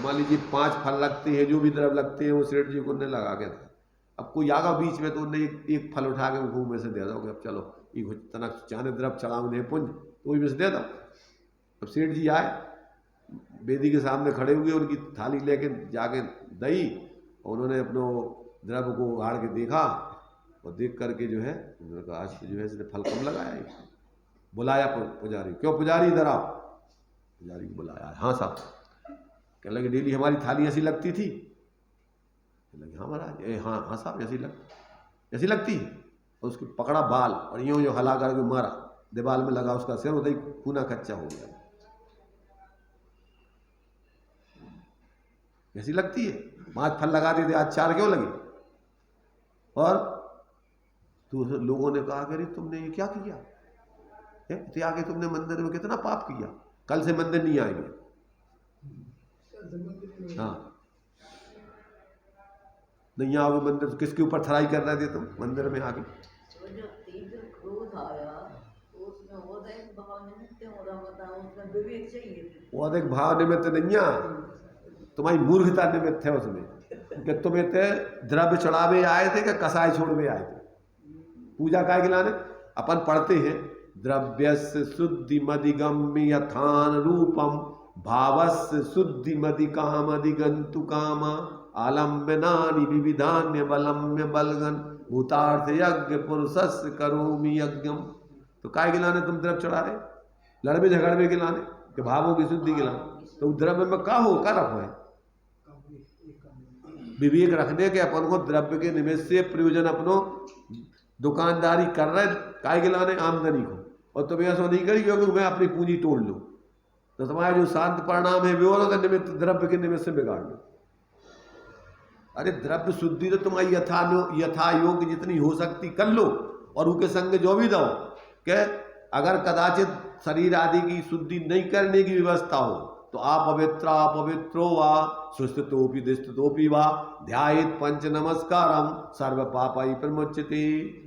मान लीजिए 5 फल लगते हैं, जो भी द्रव लगते हैं वो सेठ जी को उन्हें लगा के था। अब कोई आगा बीच में तो उन्हें एक फल उठा के मुँह में से दे दो कि अब चलो ये तनक चाने द्रव चढ़ाऊ ने पुंज, तो वही में से दे दो। अब सेठ जी आए, वेदी के सामने खड़े हुए, उनकी थाली लेके जाके दई, और उन्होंने अपनो द्रव को उगाड़ के देखा और देख करके जो है उन्होंने कहा आज जो है इसने फल कम लगाया है। बुलाया पुजारी, क्यों पुजारी इधर आओ, पुजारी को बुलाया, हाँ साहब, कहने लगे डेली हमारी थाली ऐसी लगती थी, कहने लगे हाँ महाराज, हाँ साहब ऐसी लगती है। और उसकी पकड़ा बाल और यूँ हला करके मारा, दीवार में लगा, उसका सिर उधर ही खूना कच्चा हो गया। ऐसी लगती है, 5 फल लगा देते, आज 4 क्यों लगे? और तो लोगों ने कहा कि तुमने ये क्या किया, आगे तुमने मंदिर में कितना पाप किया, कल से मंदिर नहीं आएंगे। हाँ नहीं आओगे मंदिर, तो किसके ऊपर थराई कर रहे थे तुम मंदिर में आगे? जो तीव्र क्रोध आया तो उसमें वो एक भाव निमित्त हो रहा, बताओ उसमें विवेक चाहिए। वो अधिक भाव निमित्त नहीं है, तुम्हारी मूर्खता निमित्त है उसमें, कि तुम इतने द्रव्य चढ़ावे आए थे कि कसाय छोड़वे आए थे। पूजा काय के लाने अपन पढ़ते हैं, द्रव्यस्य शुद्धि मदिगम्य यथान रूपम भावस्य शुद्धि मदि काम अधिगंतु काम आलम्बनानि विविधान्य बलम्य बलगन भूतार्थ यज्ञ पुरुषस्य करोमि यज्ञम। तो काय के लाने तुम द्रव्य चढ़ा रहे, लड़वे झगड़वे के लाने, कि भावों की शुद्धि के लाने, तो द्रव्य में का रखो है विवेक रखने के, अपन को द्रव्य के निमित्त से प्रयोजन अपनो दुकानदारी कर रहे काय के लाने आमदनी को, और तुम्हें ऐसा नहीं करी क्योंकि मैं अपनी पूंजी तोड़ लूँ, तो तुम्हारा जो शांत परिणाम है वो निमित्त द्रव्य के निमित्त से बिगाड़ लो। अरे द्रव्य शुद्धि तो तुम्हारी यथा योग्य जितनी हो सकती कर लो, और उनके संग जो भी दो, कि अगर कदाचित शरीर आदि की शुद्धि नहीं करने की व्यवस्था हो तो अपवित्रो वा सुस्थितोपि दिष्टितोपि वा ध्यायेत पंच नमस्कारम सर्व पापाय प्रमुच्यते।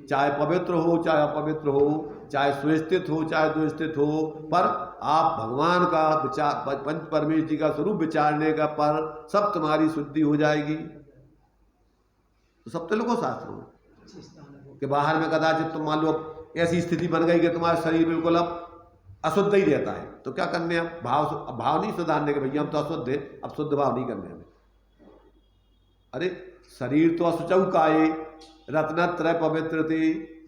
चाहे पवित्र हो चाहे अपवित्र हो, चाहे सुस्थित हो चाहे दुस्थित हो, पर आप भगवान का विचार, पंच परमेश्वर जी का स्वरूप विचारने का पर सब तुम्हारी शुद्धि हो जाएगी। तो सब तेलुगु शास्त्रों में कि बाहर में कदाचित तुम मान लो ऐसी स्थिति बन गई कि तुम्हारा शरीर बिल्कुल अब अशुद्ध ही रहता है, तो क्या करने, अब भाव नहीं सुधारने के, भैया हम तो अशुद्ध है, अब शुद्ध भाव नहीं करने हमें। अरे शरीर तो अशुचौ काये रत्नत्रय पवित्रते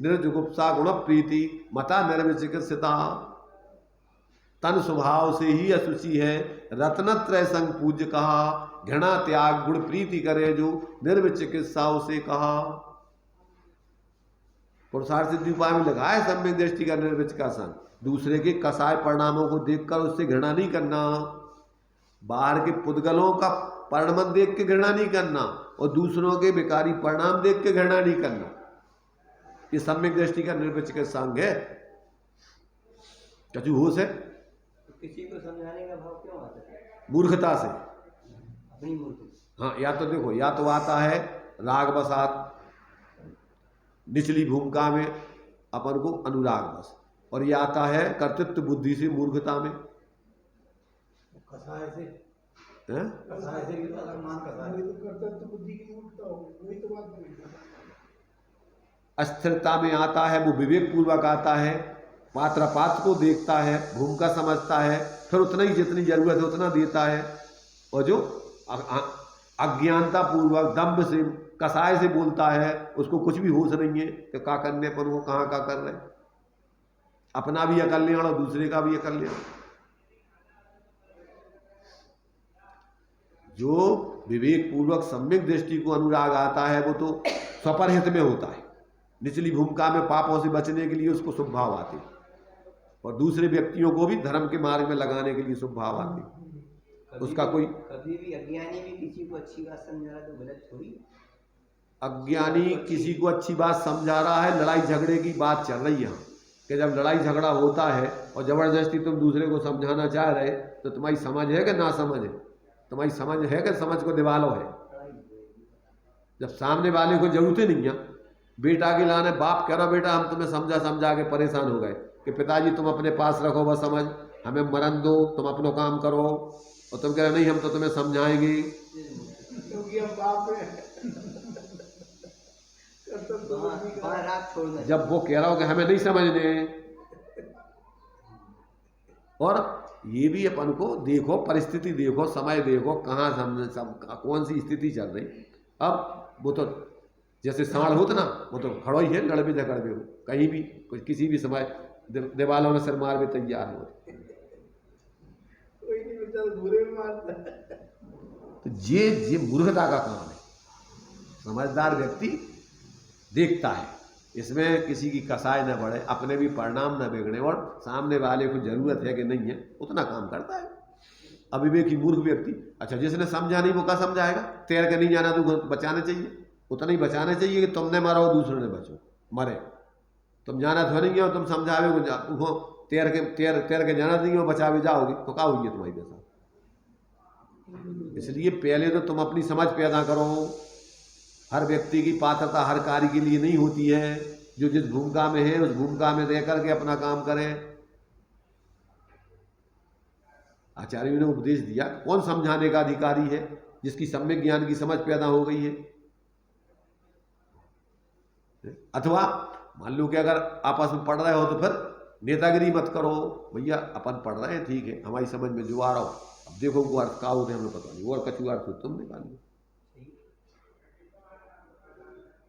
निर्जुगुप्सा गुण प्रीति मता निर्विचिकित्सिता। तन स्वभाव से ही अशुचि है, रत्नत्रय संग पूज्य कहा, घृणा त्याग गुण प्रीति करे जो निर्विचिकित्सा उसे कहा। पुरुषार्थ सिद्धि उपाय में लगा है सम्यक दृष्टि का निर्विच का संग। दूसरे के कसाय परिणामों को देखकर उससे घृणा नहीं करना, बाहर के पुद्गलों का परिणाम देख के घृणा नहीं करना, और दूसरों के बेकारी परिणाम देख के घृणा नहीं करना। ये सम्यक दृष्टि का निर्विच का संग है। कछु होश है? तो किसी को समझाने का भाव क्यों आता है? मूर्खता से। अपनी मूर्ति। हाँ, या तो देखो, या तो आता है राग बसात, निचली भूमिका में अपन को अनुराग बस, और ये आता है कर्तृत्व बुद्धि से, मूर्खता में। कसाय से हैं? कसाय से भी तो अगर मान कसाय वही तो कर्तव्य बुद्धि की मूर्खता होगी, वही तो बात बोली। अस्थिरता में आता है, वो विवेक पूर्वक आता है, पात्र पात्र को देखता है, भूमिका समझता है, फिर उतना ही जितनी जरूरत है उतना देता है। और जो अज्ञानता पूर्वक दम्भ से कसाय से बोलता है, उसको कुछ भी होश नहीं है कि क्या करने पर वो कहाँ का कर रहे, अपना भी अकल्याण और दूसरे का भी अकल्याण। जो विवेक पूर्वक सम्यक दृष्टि को अनुराग आता है वो तो स्वपरहित में होता है, निचली भूमिका में पापों से बचने के लिए उसको शुभ भाव आते, और दूसरे व्यक्तियों को भी धर्म के मार्ग में लगाने के लिए शुभ भाव आते। उसका कोई कभी भी अज्ञानी भी किसी को अच्छी बात समझा रहा तो गलत थोड़ी। अज्ञानी किसी को अच्छी बात समझा रहा है, लड़ाई झगड़े की बात चल रही है यहाँ, कि जब लड़ाई झगड़ा होता है और जबरदस्ती तुम दूसरे को समझाना चाह रहे, तो तुम्हारी समझ है कि ना समझ है? तुम्हारी समझ है कि समझ को दिवालो है? जब सामने वाले को जरूरत ही नहीं है, बेटा के लाने बाप कह रहा बेटा हम तुम्हें समझा समझा के परेशान हो गए कि पिताजी तुम अपने पास रखो बस समझ, हमें मरन दो, तुम अपना काम करो, और तुम कह रहे नहीं हम तो तुम्हें समझाएंगे। क्योंकि हम बाप हैं। कर्तव्य बुद्धि का वहाँ राग छोड़ना। जब वो कह रहा हो कि हमें नहीं समझने, और ये भी अपन को देखो, परिस्थिति देखो, समय देखो, कहाँ कौन सी स्थिति चल रही। अब वो तो जैसे साढ़ होता ना, वो तो खड़ो ही है, लड़बे झगड़बे हो, कहीं भी किसी भी समय दीवालों में सिर मार भी तैयार हो। कोई नहीं बेचारा बुरे में मारता है। तो ये मूर्खता का काम है। समझदार व्यक्ति देखता है इसमें किसी की कसाय न बढ़े, अपने भी परिणाम न बिगड़े, और सामने वाले को जरूरत है कि नहीं है उतना काम करता है। अविवेकी मूर्ख व्यक्ति, अच्छा जिसने समझा नहीं वो क्या समझाएगा? तैर के नहीं जाना तो बचाना चाहिए, उतना ही बचाना चाहिए कि तुमने मारो दूसरे ने बचो, मरे। तुम जाना तो नहीं है और तुम समझावे वो तैर के जाना नहीं हो, बचावे जाओगे तो क्या होगी तुम्हारी दशा? इसलिए पहले तो तुम अपनी समझ पैदा करो। हर व्यक्ति की पात्रता हर कार्य के लिए नहीं होती है, जो जिस भूमिका में है उस भूमिका में रह करके अपना काम करें। आचार्यों ने उपदेश दिया, कौन समझाने का अधिकारी है? जिसकी सम्यक ज्ञान की समझ पैदा हो गई है। अथवा मान लो कि अगर आपस में पढ़ रहे हो तो फिर नेतागिरी मत करो, भैया अपन पढ़ रहे हैं ठीक है, हमारी समझ में जो आ रहा हो, अब देखो वो अर्थ का होते हमें पता नहीं, वो और कछु अर्थ तुम निकालिए।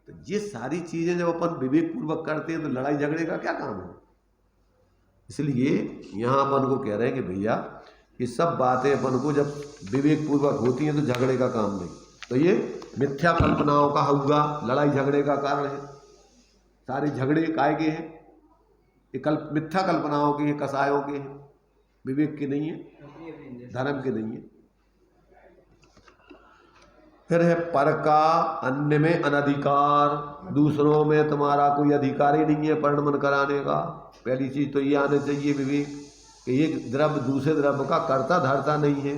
तो ये सारी चीजें जब अपन विवेक पूर्वक करते हैं तो लड़ाई झगड़े का क्या काम है? इसलिए यहाँ अपन को कह रहे हैं कि भैया ये सब बातें अपन को जब विवेक पूर्वक होती हैं तो झगड़े का काम नहीं। तो ये मिथ्या कल्पनाओं का होगा, लड़ाई झगड़े का कारण है। सारे झगड़े काय के हैं? ये मिथ्या कल्पनाओं के हैं, कसायों के हैं, विवेक के नहीं है, धर्म के नहीं है। फिर है पर का अन्य में अनधिकार, दूसरों में तुम्हारा कोई अधिकार ही नहीं है परिणमन कराने का। पहली चीज तो ये आने चाहिए विवेक कि ये द्रव्य दूसरे द्रव्य का कर्ता धरता नहीं है।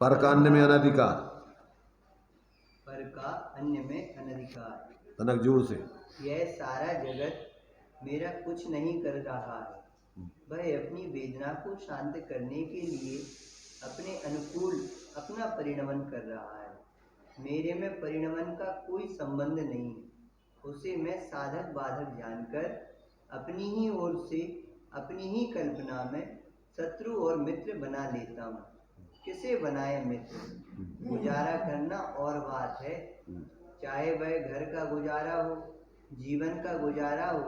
पर का अन्य में अनधिकार, पर का अन्य में अनधिकार, तनक जोर से। यह सारा जगत मेरा कुछ नहीं कर रहा है, वह अपनी वेदना को शांत करने के लिए अपने अनुकूल अपना परिणमन कर रहा है। मेरे में परिणमन का कोई संबंध नहीं, उसे मैं साधक बाधक जानकर अपनी ही ओर से अपनी ही कल्पना में शत्रु और मित्र बना लेता हूँ। किसे बनाए मित्र? गुजारा करना और बात है, चाहे वह घर का गुजारा हो, जीवन का गुजारा हो,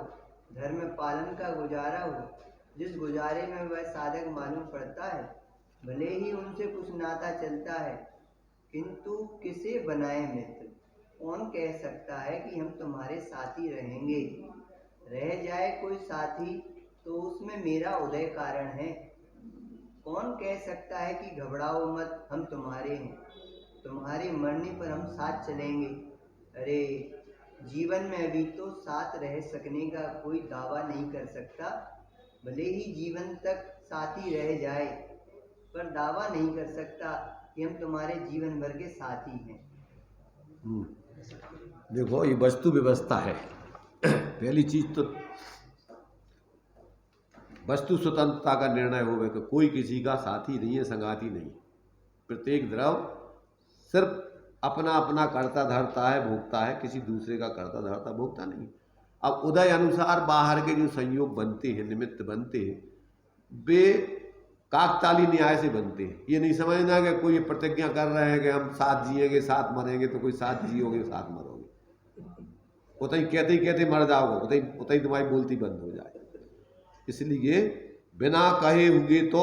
धर्म पालन का गुजारा हो। जिस गुजारे में वह साधक मालूम पड़ता है, भले ही उनसे कुछ नाता चलता है, किंतु किसे बनाए मित्र? कौन कह सकता है कि हम तुम्हारे साथी रहेंगे? रह जाए कोई साथी तो उसमें मेरा उदय कारण है। कौन कह सकता है कि घबराओ मत, हम तुम्हारे हैं, तुम्हारे मरने पर हम साथ चलेंगे। अरे जीवन में अभी तो साथ रह सकने का कोई दावा नहीं कर सकता। भले ही जीवन तक साथी रह जाए, पर दावा नहीं कर सकता कि हम तुम्हारे जीवन भर के साथी हैं। देखो ये वस्तु व्यवस्था है। पहली चीज तो वस्तु स्वतंत्रता का निर्णय होगा कि कोई किसी का साथी नहीं है, संगाती नहीं। प्रत्येक द्रव सिर्फ अपना अपना कर्ता धरता है, भोगता है, किसी दूसरे का कर्ता धरता भोगता नहीं। अब उदय अनुसार बाहर के जो संयोग बनते हैं, निमित्त बनते हैं, वे काकताली न्याय से बनते हैं। ये नहीं समझना कि कोई प्रतिज्ञा कर रहे हैं कि हम साथ जिएंगे साथ मरेंगे, तो कोई साथ जियोगे साथ मरोगे, उतई कहते ही कहते मर जाओगे, उतई तुम्हारी बोलती बंद हो जाए। इसलिए बिना कहे हुए तो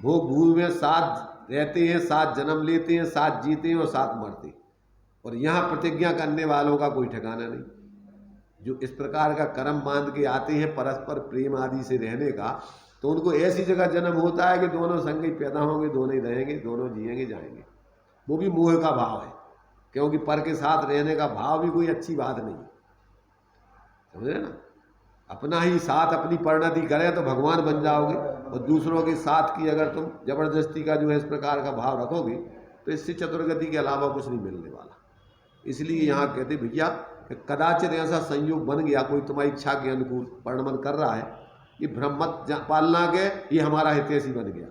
भोग भूमि में साथ रहते हैं, साथ जन्म लेते हैं, साथ जीते हैं और साथ मरते हैं। और यहाँ प्रतिज्ञा करने वालों का कोई ठिकाना नहीं। जो इस प्रकार का कर्म बांध के आते हैं परस्पर प्रेम आदि से रहने का, तो उनको ऐसी जगह जन्म होता है कि दोनों संग ही पैदा होंगे, दोनों ही रहेंगे, दोनों जिएंगे जाएंगे। वो भी मोह का भाव है, क्योंकि पर के साथ रहने का भाव भी कोई अच्छी बात नहीं, समझ रहे ना। अपना ही साथ अपनी परिणति करें तो भगवान बन जाओगे, और दूसरों के साथ की अगर तुम जबरदस्ती का जो है इस प्रकार का भाव रखोगे तो इससे चतुर्गति के अलावा कुछ नहीं मिलने वाला। इसलिए यहाँ कहते भैया कि कदाचित ऐसा संयोग बन गया, कोई तुम्हारी इच्छा के अनुकूल परिणमन कर रहा है, ये भ्रम मत पालना के ये हमारा हितैषी बन गया।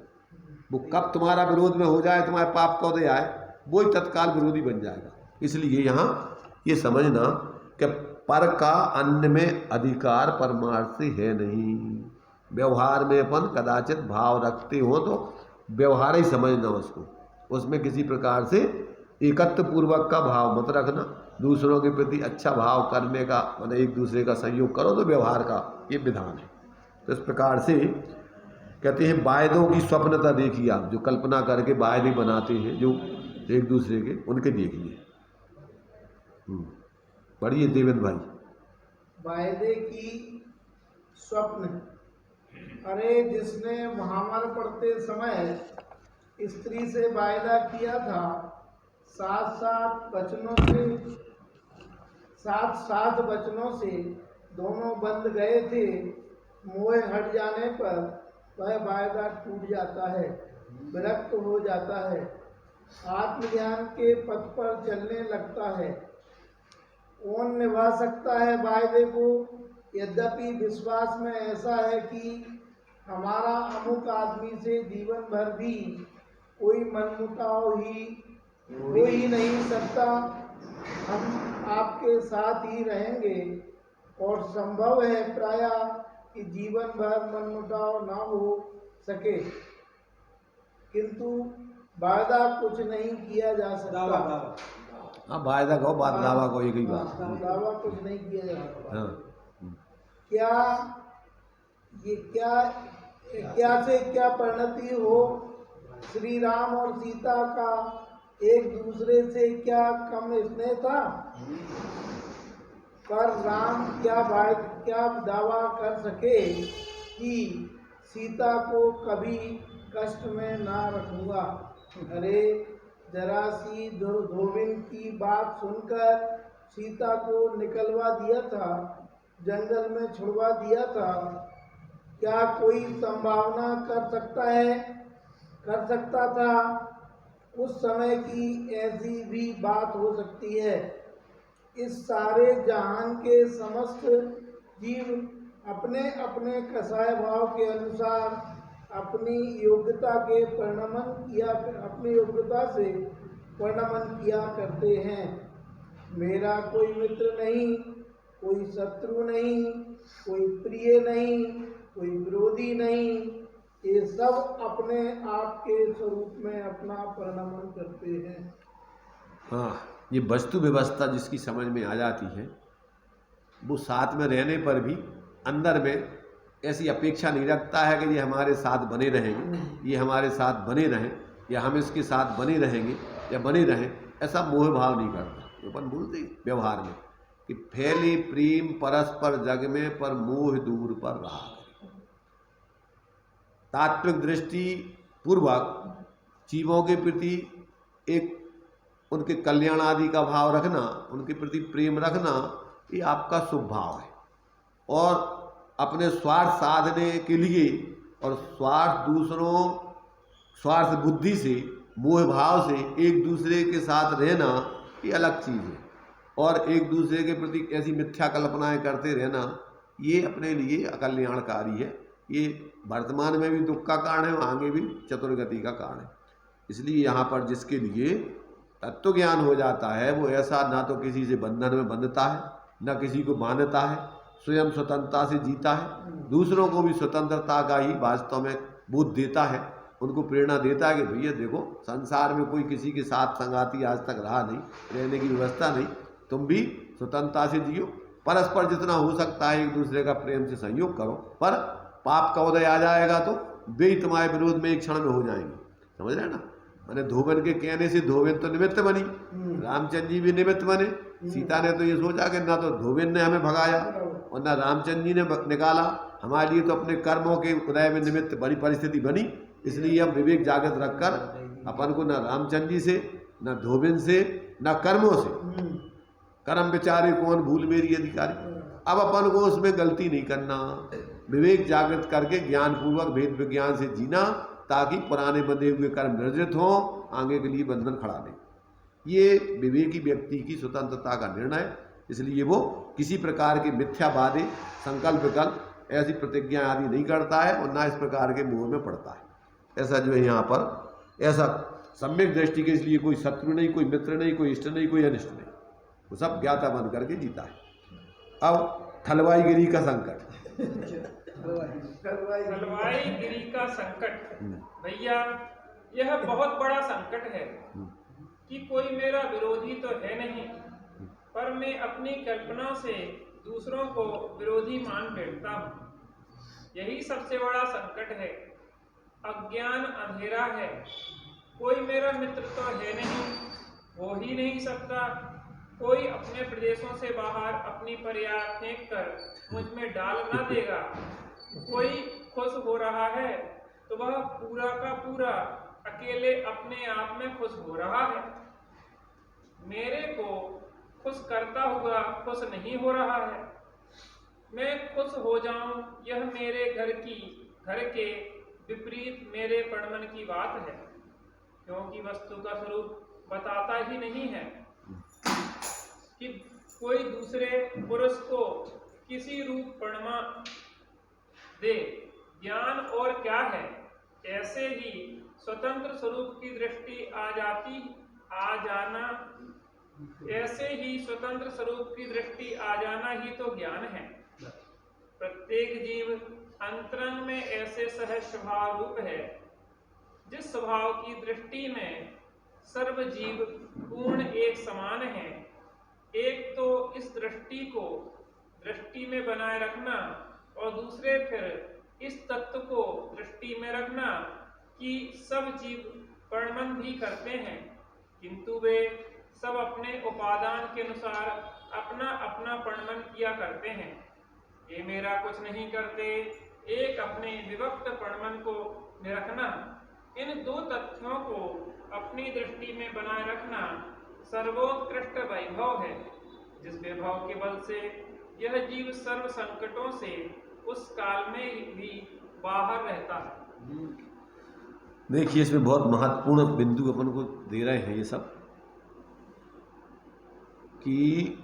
वो कब तुम्हारा विरोध में हो जाए, तुम्हारे पाप का उदय आए, वो ही तत्काल विरोधी बन जाएगा। इसलिए यहाँ ये समझना कि पर का अन्य में अधिकार परमार्थ से है नहीं। व्यवहार में अपन कदाचित भाव रखते हो तो व्यवहार ही समझना उसको, उसमें किसी प्रकार से एकत्व पूर्वक का भाव मत रखना। दूसरों के प्रति अच्छा भाव करने का, मतलब एक दूसरे का सहयोग करो, तो व्यवहार का ये विधान है। तो इस प्रकार से कहते हैं वायदों की स्वप्नता देखिए आप, जो कल्पना करके वायदे बनाते हैं जो एक दूसरे के, उनके देखिए। पढ़िए देवेंद्र भाई। वायदे की स्वप्न। अरे जिसने महावर पढ़ते समय स्त्री से वायदा किया था, साथ साथ वचनों से दोनों बंध गए थे, मोह हट जाने पर वह वायदा टूट जाता है, विरक्त हो जाता है, आत्मज्ञान के पथ पर चलने लगता है। कौन निभा सकता है वायदे को? यद्यपि विश्वास में ऐसा है कि हमारा अमुक आदमी से जीवन भर भी कोई मनमुटाव हो ही नहीं सकता, हम आपके साथ ही रहेंगे, और संभव है प्रायः कि जीवन भर मनमुटाव ना हो सके, किंतु वायदा कुछ नहीं किया जा सकता। हाँ वायदा कहो, बात दावा को, एक ही बात। दावा कुछ नहीं किया जा सकता। हाँ। क्या से क्या परिणति हो, श्री राम और सीता का एक दूसरे से क्या कम स्नेह था? पर राम क्या दावा कर सके कि सीता को कभी कष्ट में ना रखूंगा? अरे जरा सी धोबिन की बात सुनकर सीता को निकलवा दिया था, जंगल में छुड़वा दिया था। क्या कोई संभावना कर सकता था? उस समय की ऐसी भी बात हो सकती है। इस सारे जहान के समस्त जीव अपने अपने कसाय भाव के अनुसार अपनी योग्यता से परिणमन किया करते हैं। मेरा कोई मित्र नहीं, कोई शत्रु नहीं, कोई प्रिय नहीं, कोई विरोधी नहीं, ये सब अपने आप के स्वरूप में अपना परिणमन करते हैं। हाँ, ये वस्तु व्यवस्था जिसकी समझ में आ जाती है, वो साथ में रहने पर भी अंदर में ऐसी अपेक्षा नहीं रखता है कि ये हमारे साथ बने रहेंगे, ये हमारे साथ बने रहें, या हम इसके साथ बने रहेंगे। या बने रहें, ऐसा मोह भाव नहीं करता। तो अपन बोलते हैं व्यवहार में कि फैले प्रेम परस्पर जग में, पर मोह दूर पर रहा। तात्विक दृष्टि पूर्वक जीवों के प्रति एक उनके कल्याण आदि का भाव रखना, उनके प्रति प्रेम रखना, ये आपका शुभ भाव है। और अपने स्वार्थ साधने के लिए और स्वार्थ बुद्धि से, मोह भाव से एक दूसरे के साथ रहना, ये अलग चीज़ है। और एक दूसरे के प्रति ऐसी मिथ्या कल्पनाएं करते रहना, ये अपने लिए अकल्याणकारी है। ये वर्तमान में भी दुख का कारण है, आगे भी चतुर्गति का कारण है। इसलिए यहाँ पर जिसके लिए तत्व ज्ञान हो जाता है, वो ऐसा ना तो किसी से बंधन में बंधता है, ना किसी को बांधता है, स्वयं स्वतंत्रता से जीता है, दूसरों को भी स्वतंत्रता का ही वास्तव में बोध देता है, उनको प्रेरणा देता है कि भैया देखो, संसार में कोई किसी के साथ संगाती आज तक रहा नहीं, रहने की व्यवस्था नहीं, तुम भी स्वतंत्रता से जियो, परस्पर जितना हो सकता है एक दूसरे का प्रेम से सहयोग करो, पर पाप का उदय आ जाएगा तो वे ही तुम्हारे विरोध में एक क्षण में हो जाएंगे। समझ रहे हैं ना? मैंने धोबन के कहने से धोबन तो निमित्त बनी, रामचंद्र जी भी निमित्त बने। सीता ने तो ये सोचा कि ना तो धोबन ने हमें भगाया और ना रामचंद्र जी ने निकाला, हमारे लिए तो अपने कर्मों के उदय में निमित्त बड़ी परिस्थिति बनी। इसलिए हम विवेक जागृत रखकर अपन को ना रामचंद्र जी से, ना धोबन से, ना कर्मों से, कर्म बेचारे कौन भूल मेरी अधिकारी, अब अपन को उसमें गलती नहीं करना, विवेक जागृत करके ज्ञान पूर्वक भेद विज्ञान से जीना, ताकि पुराने बंधे हुए कर्म निर्जित हों, आगे के लिए बंधन खड़ा दें। ये विवेकी व्यक्ति की स्वतंत्रता का निर्णय है। इसलिए वो किसी प्रकार के मिथ्यावादे, संकल्प विकल्प, ऐसी प्रतिज्ञा आदि नहीं करता है और ना इस प्रकार के मोह में पड़ता है। ऐसा जो है यहाँ पर ऐसा सम्यक दृष्टि के, इसलिए कोई शत्रु नहीं, कोई मित्र नहीं, कोई इष्ट नहीं, कोई अनिष्ट नहीं, वो सब ज्ञाता बन करके जीता है। अब थलवाईगिरी का संकट, थलवाईगिरी का संकट भैया, यह बहुत बड़ा संकट है कि कोई मेरा विरोधी तो है नहीं, पर मैं अपनी कल्पना से दूसरों को विरोधी मान बैठता हूँ। यही सबसे बड़ा संकट है। अज्ञान अंधेरा है। कोई मेरा मित्र तो है नहीं, हो ही नहीं सकता। कोई अपने प्रदेशों से बाहर अपनी फरियाद फेंक कर मुझ में डाल ना देगा। कोई खुश हो रहा है तो वह पूरा का पूरा अकेले अपने आप में खुश हो रहा है। मेरे को खुश करता हुआ खुश नहीं हो रहा है। मैं खुश हो जाऊं, यह मेरे घर के विपरीत मेरे पड़मन की बात है, क्योंकि वस्तु का स्वरूप बताता ही नहीं है कि कोई दूसरे पुरुष को किसी रूप पड़मा दे। ज्ञान और क्या है, ऐसे ही स्वतंत्र स्वरूप की दृष्टि आ जाना ही तो ज्ञान है। प्रत्येक जीव अंतरंग में ऐसे सहज स्वभाव रूप है, जिस स्वभाव की दृष्टि में सर्व जीव पूर्ण एक समान है। एक तो इस दृष्टि को दृष्टि में बनाए रखना और दूसरे फिर इस तत्व को दृष्टि में रखना कि सब जीव पड़मन भी करते हैं, किंतु वे सब अपने उपादान के अनुसार अपना अपना पड़मन किया करते हैं। ये मेरा कुछ नहीं करते, एक अपने विभक्त पड़मन को निरखना, इन दो तथ्यों को अपनी दृष्टि में बनाए रखना सर्वोत्कृष्ट वैभव है, जिस वैभव के बल से यह जीव सर्व संकटों से उस काल में भी बाहर रहता है। देखिए, इसमें बहुत महत्वपूर्ण बिंदु अपन को दे रहे हैं ये सब, कि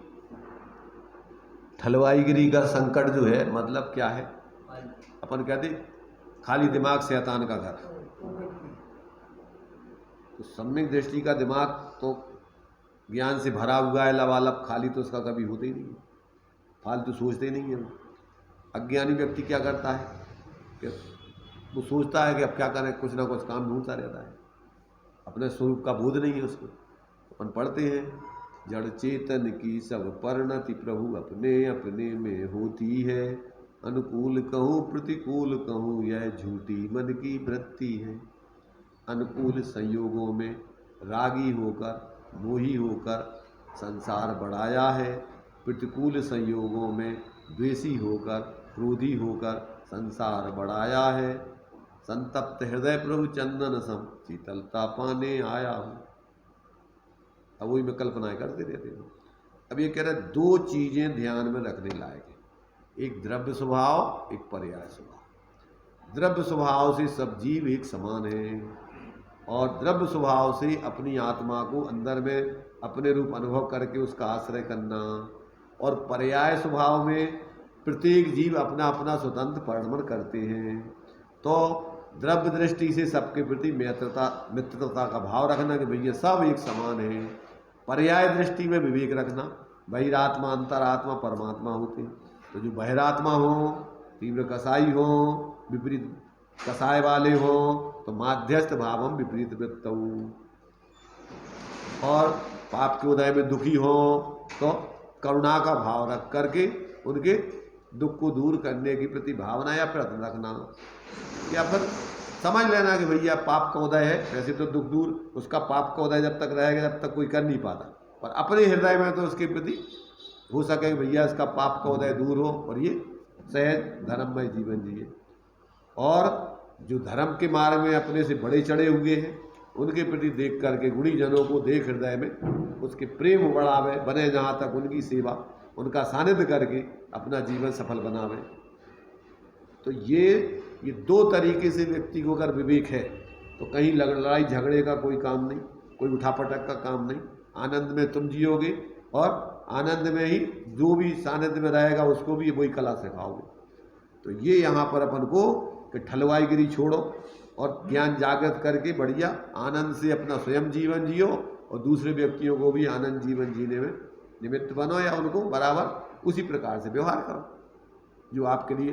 थलवाईगिरी का संकट जो है, मतलब क्या है। अपन कहते खाली दिमाग शैतान का घर, तो सम्यक दृष्टि का दिमाग तो ज्ञान से भरा हुआ है, लबालब, खाली तो उसका कभी होता ही नहीं है, फालतू सोचते ही नहीं है। अज्ञानी व्यक्ति क्या करता है कि वो सोचता है कि अब क्या करें, कुछ ना कुछ काम ढूंढता रहता है, अपने स्वरूप का बोध नहीं है उसको। अपन पढ़ते हैं, जड़ चेतन की सब परिणति प्रभु अपने अपने में होती है, अनुकूल कहूँ प्रतिकूल कहूँ यह झूठी मन की वृत्ति है। अनुकूल संयोगों में रागी होकर, मोही होकर संसार बढ़ाया है। प्रतिकूल संयोगों में द्वेषी होकर, क्रोधी होकर संसार बढ़ाया है। संतप्त हृदय प्रभु चंदन सम शीतलता पाने आया हूँ। अब वही मैं कल्पनाएं करते रहते हूँ। अब ये कह रहे दो चीजें ध्यान में रखने लायक है, एक द्रव्य स्वभाव, एक पर्याय स्वभाव। द्रव्य स्वभाव से सब जीव एक समान हैं और द्रव्य स्वभाव से अपनी आत्मा को अंदर में अपने रूप अनुभव करके उसका आश्रय करना, और पर्याय स्वभाव में प्रत्येक जीव अपना अपना स्वतंत्र परिणमन करते हैं। तो द्रव्य दृष्टि से सबके प्रति मित्रता का भाव रखना कि भैया सब एक समान है। पर्याय दृष्टि में विवेक रखना, बहिरात्मा अंतरात्मा परमात्मा होते हैं। तो जो बहिरात्मा हो, तीव्र कसाई हो, विपरीत कसाय वाले हो, तो माध्यस्थ भावम विपरीत वृत्तौ, और पाप के उदय में दुखी हो तो करुणा का भाव रख करके उनके दुख को दूर करने की प्रति भावना या प्रयत्न रखना, या फिर समझ लेना कि भैया पाप का उदय है, वैसे तो दुख दूर, उसका पाप का उदय जब तक रहेगा जब तक कोई कर नहीं पाता, पर अपने हृदय में तो उसके प्रति हो सके कि भैया इसका पाप का उदय दूर हो और ये सहज धर्ममय जीवन जिए। और जो धर्म के मार्ग में अपने से बड़े चढ़े हुए हैं उनके प्रति देख करके गुणी जनों को देख हृदय में उसके प्रेम बढ़ावे, बने जहाँ तक उनकी सेवा, उनका सानिध्य करके अपना जीवन सफल बनावे। तो ये दो तरीके से व्यक्ति को अगर विवेक है तो कहीं लड़ाई झगड़े का कोई काम नहीं, कोई उठापटक का काम नहीं। आनंद में तुम जियोगे और आनंद में ही जो भी सानिध्य में रहेगा उसको भी वही कला सिखाओगे। तो ये यहाँ पर अपन को कि ठलवाईगिरी छोड़ो और ज्ञान जागृत करके बढ़िया आनंद से अपना स्वयं जीवन जियो और दूसरे व्यक्तियों को भी आनंद जीवन जीने में निमित्त बनो, या उनको बराबर उसी प्रकार से व्यवहार करो जो आपके लिए।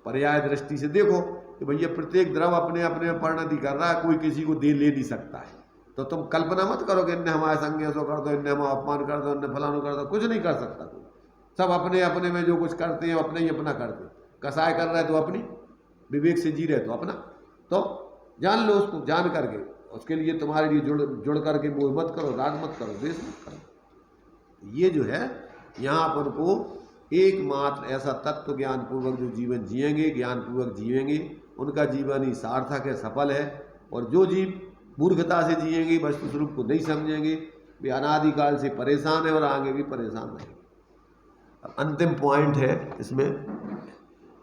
पर्याय दृष्टि से देखो कि भैया प्रत्येक द्रव अपने अपने में परिणति कर रहा है, कोई किसी को दे ले नहीं सकता है। तो तुम कल्पना मत करो कि इनने हमारे संग ऐसा कर दो, इनने हमारा अपमान कर दो, इनने फलाना कर दो, कुछ नहीं कर सकता कोई। सब अपने अपने में जो कुछ करते हैं अपने ही अपना करते हैं। कसाय कर रहे तो अपनी, विवेक से जी रहे तो अपना। तो जान लो उसको, जान करके उसके लिए तुम्हारे लिए जुड़ करके मोह मत करो, राग मत करो, द्वेष मत करो। ये जो है यहाँ पर को एकमात्र ऐसा तत्व ज्ञान पूर्वक जो जीवन जिएंगे, ज्ञान पूर्वक जिएंगे, उनका जीवन ही सार्थक है, सफल है। और जो जीव मूर्खता से जिएंगे, वस्तु स्वरूप को नहीं समझेंगे, वे अनादिकाल से परेशान है और आगे भी परेशान रहेंगे। अब अंतिम पॉइंट है इसमें,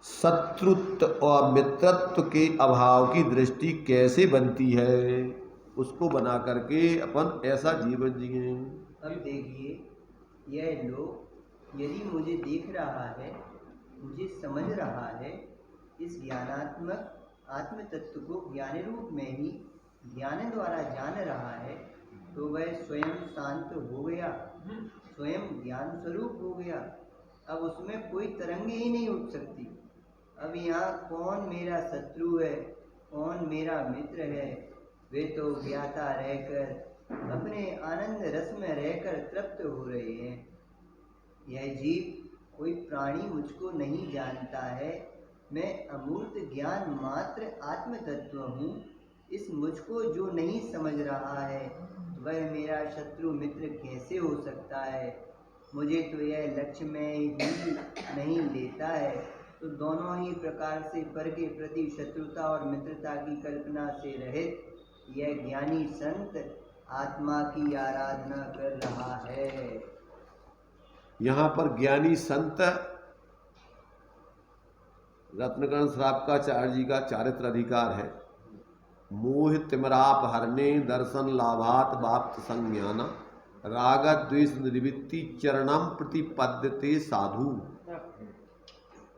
शत्रुत्व और मित्रत्व के अभाव की दृष्टि कैसे बनती है, उसको बना करके अपन ऐसा जीवन जिए। अब देखिए, यह लोग यदि मुझे देख रहा है, मुझे समझ रहा है, इस ज्ञानात्मक आत्म तत्व को ज्ञान रूप में ही ज्ञान द्वारा जान रहा है, तो वह स्वयं शांत हो गया, स्वयं ज्ञान स्वरूप हो गया। अब उसमें कोई तरंगे ही नहीं उठ सकती। अब यहाँ कौन मेरा शत्रु है, कौन मेरा मित्र है, वे तो ज्ञाता रहकर अपने आनंद रस में रहकर तृप्त हो रहे हैं। यह जीव कोई प्राणी मुझको नहीं जानता है, मैं अमूर्त ज्ञान मात्र आत्म तत्व हूँ। इस मुझको जो नहीं समझ रहा है वह मेरा शत्रु मित्र कैसे हो सकता है। मुझे तो यह लक्ष्य में ही नहीं लेता है, तो दोनों ही प्रकार से पर के प्रति शत्रुता और मित्रता की कल्पना से रहित यह ज्ञानी संत आत्मा की आराधना कर रहा है। यहाँ पर ज्ञानी संत रत्नकर्ण श्रावकाचार्य जी का चारित्र अधिकार है। मोह तिमराप हरने दर्शन लाभात वाप्त संज्ञान राग द्वेष निवृत्ति चरणम प्रतिपद्यते साधु।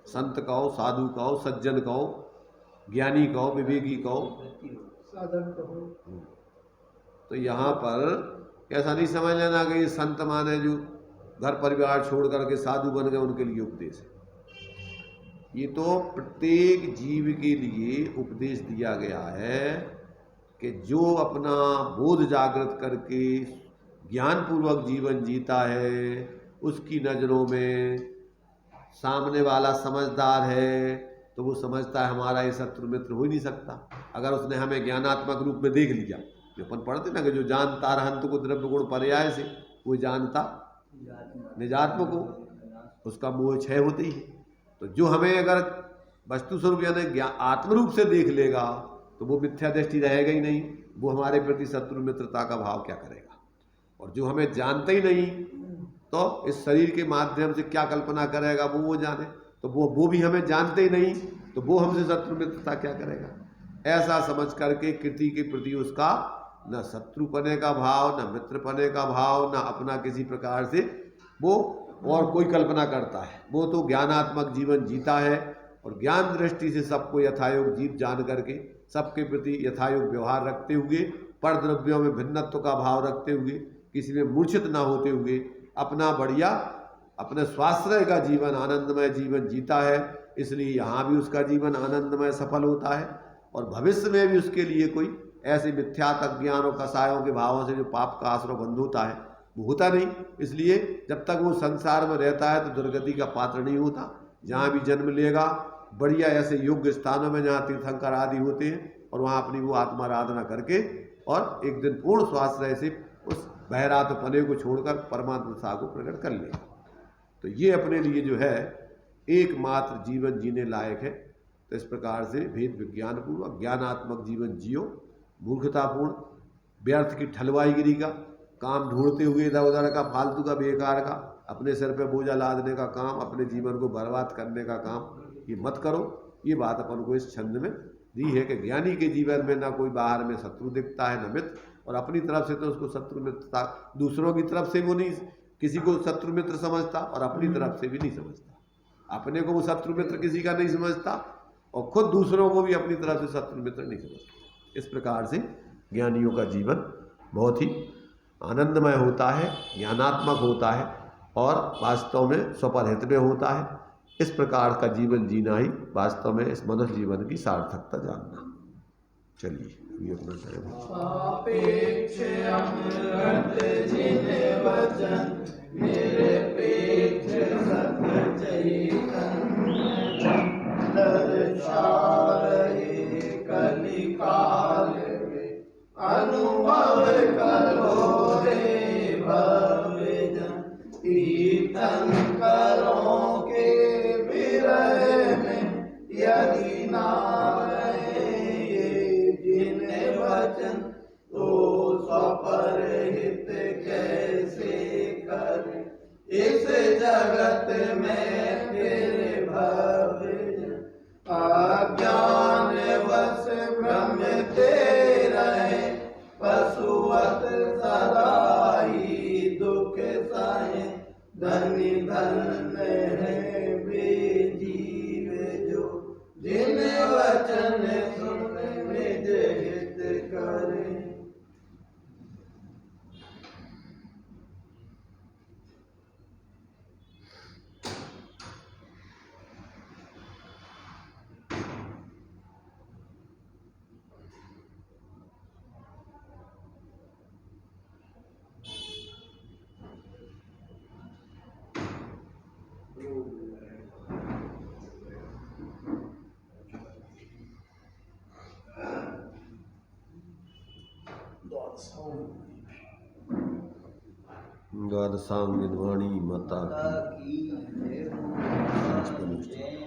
संत कहो, साधु कहो, सज्जन कहो, ज्ञानी कहो, विवेकी कहो, साधन कहो। तो यहाँ पर ऐसा नहीं समझ लेना कि ये संत माने जो घर परिवार छोड़ करके साधु बन गए उनके लिए उपदेश है। ये तो प्रत्येक जीव के लिए उपदेश दिया गया है कि जो अपना बोध जागृत करके ज्ञान पूर्वक जीवन जीता है, उसकी नज़रों में सामने वाला समझदार है तो वो समझता है हमारा ये शत्रु मित्र हो ही नहीं सकता। अगर उसने हमें ज्ञानात्मक रूप में देख लिया जो अपन पढ़ते ना कि जो जानता रहंत को द्रव्य गुण पर्याय से, वो जानता निजात्मक हो, उसका मोह क्षय होती ही है। तो जो हमें अगर वस्तु स्वरूप यानी आत्म रूप से देख लेगा तो वो मिथ्या दृष्टि रहेगा ही नहीं, वो हमारे प्रति शत्रु मित्रता का भाव क्या करेगा। और जो हमें जानते ही नहीं तो इस शरीर के माध्यम से क्या कल्पना करेगा वो जाने, तो वो भी हमें जानते ही नहीं तो वो हमसे शत्रु मित्रता क्या करेगा। ऐसा समझ करके कृति के प्रति उसका न शत्रुपने का भाव, न मित्रपने का भाव, न अपना किसी प्रकार से वो और कोई कल्पना करता है। वो तो ज्ञानात्मक जीवन जीता है और ज्ञान दृष्टि से सबको यथायोग जीव जान करके सबके प्रति यथायोग व्यवहार रखते हुए, पर द्रव्यों में भिन्नत्व का भाव रखते हुए, किसी में मूर्छित ना होते हुए अपना बढ़िया अपने स्वाश्रय का जीवन, आनंदमय जीवन जीता है। इसलिए यहाँ भी उसका जीवन आनंदमय सफल होता है और भविष्य में भी उसके लिए कोई ऐसे मिथ्यात अज्ञान और कसायों के भावों से जो पाप का आश्रय बंध होता है वो होता नहीं। इसलिए जब तक वो संसार में रहता है तो दुर्गति का पात्र नहीं होता। जहाँ भी जन्म लेगा बढ़िया ऐसे योग्य स्थानों में जहाँ तीर्थंकर आदि होते हैं और वहाँ अपनी वो आत्माराधना करके और एक दिन पूर्ण स्वाश्रय से उस बहरातपने को छोड़कर परमात्मा सा को प्रकट कर लेगा। तो ये अपने लिए जो है एकमात्र जीवन जीने लायक है। तो इस प्रकार से भेद विज्ञान पूर्वक ज्ञानात्मक जीवन जियो, मूर्खतापूर्ण व्यर्थ की ठलवाईगिरी का काम ढूंढते हुए इधर उधर का फालतू का बेकार का अपने सिर पे बोझा लादने का काम, अपने जीवन को बर्बाद करने का काम ये मत करो। ये बात अपन को इस छंद में दी है कि ज्ञानी के जीवन में ना कोई बाहर में शत्रु दिखता है न मित्र, और अपनी तरफ से तो उसको शत्रु मित्रता, दूसरों की तरफ से वो नहीं किसी को शत्रु मित्र समझता और अपनी तरफ से भी नहीं समझता। अपने को वो शत्रु मित्र किसी का नहीं समझता और खुद दूसरों को भी अपनी तरफ से शत्रु मित्र नहीं समझता। इस प्रकार से ज्ञानियों का जीवन बहुत ही आनंदमय होता है, ज्ञानात्मक होता है और वास्तव में स्वपरहित में होता है। इस प्रकार का जीवन जीना ही वास्तव में इस मनुष्य जीवन की सार्थकता जानना। चलिए ये अपना टाइम सापेक्ष अमृत जिन वचन निरपेक्ष सत्य चैतन्य दर्शाए कलिकाल में अनुभव करो रे भवजन तीर्थंकरों के विरह में यदि ना वचन तो स्वपरहित कैसे कर इस जगत में फिर भवजन अज्ञान वश भ्रमते रहे पशुवत सदा ही दुख सहे धनी धन है वे जीव जो जिन वचन सुन निज हित करे। द्वादशांग वाणी माता की जय हो। की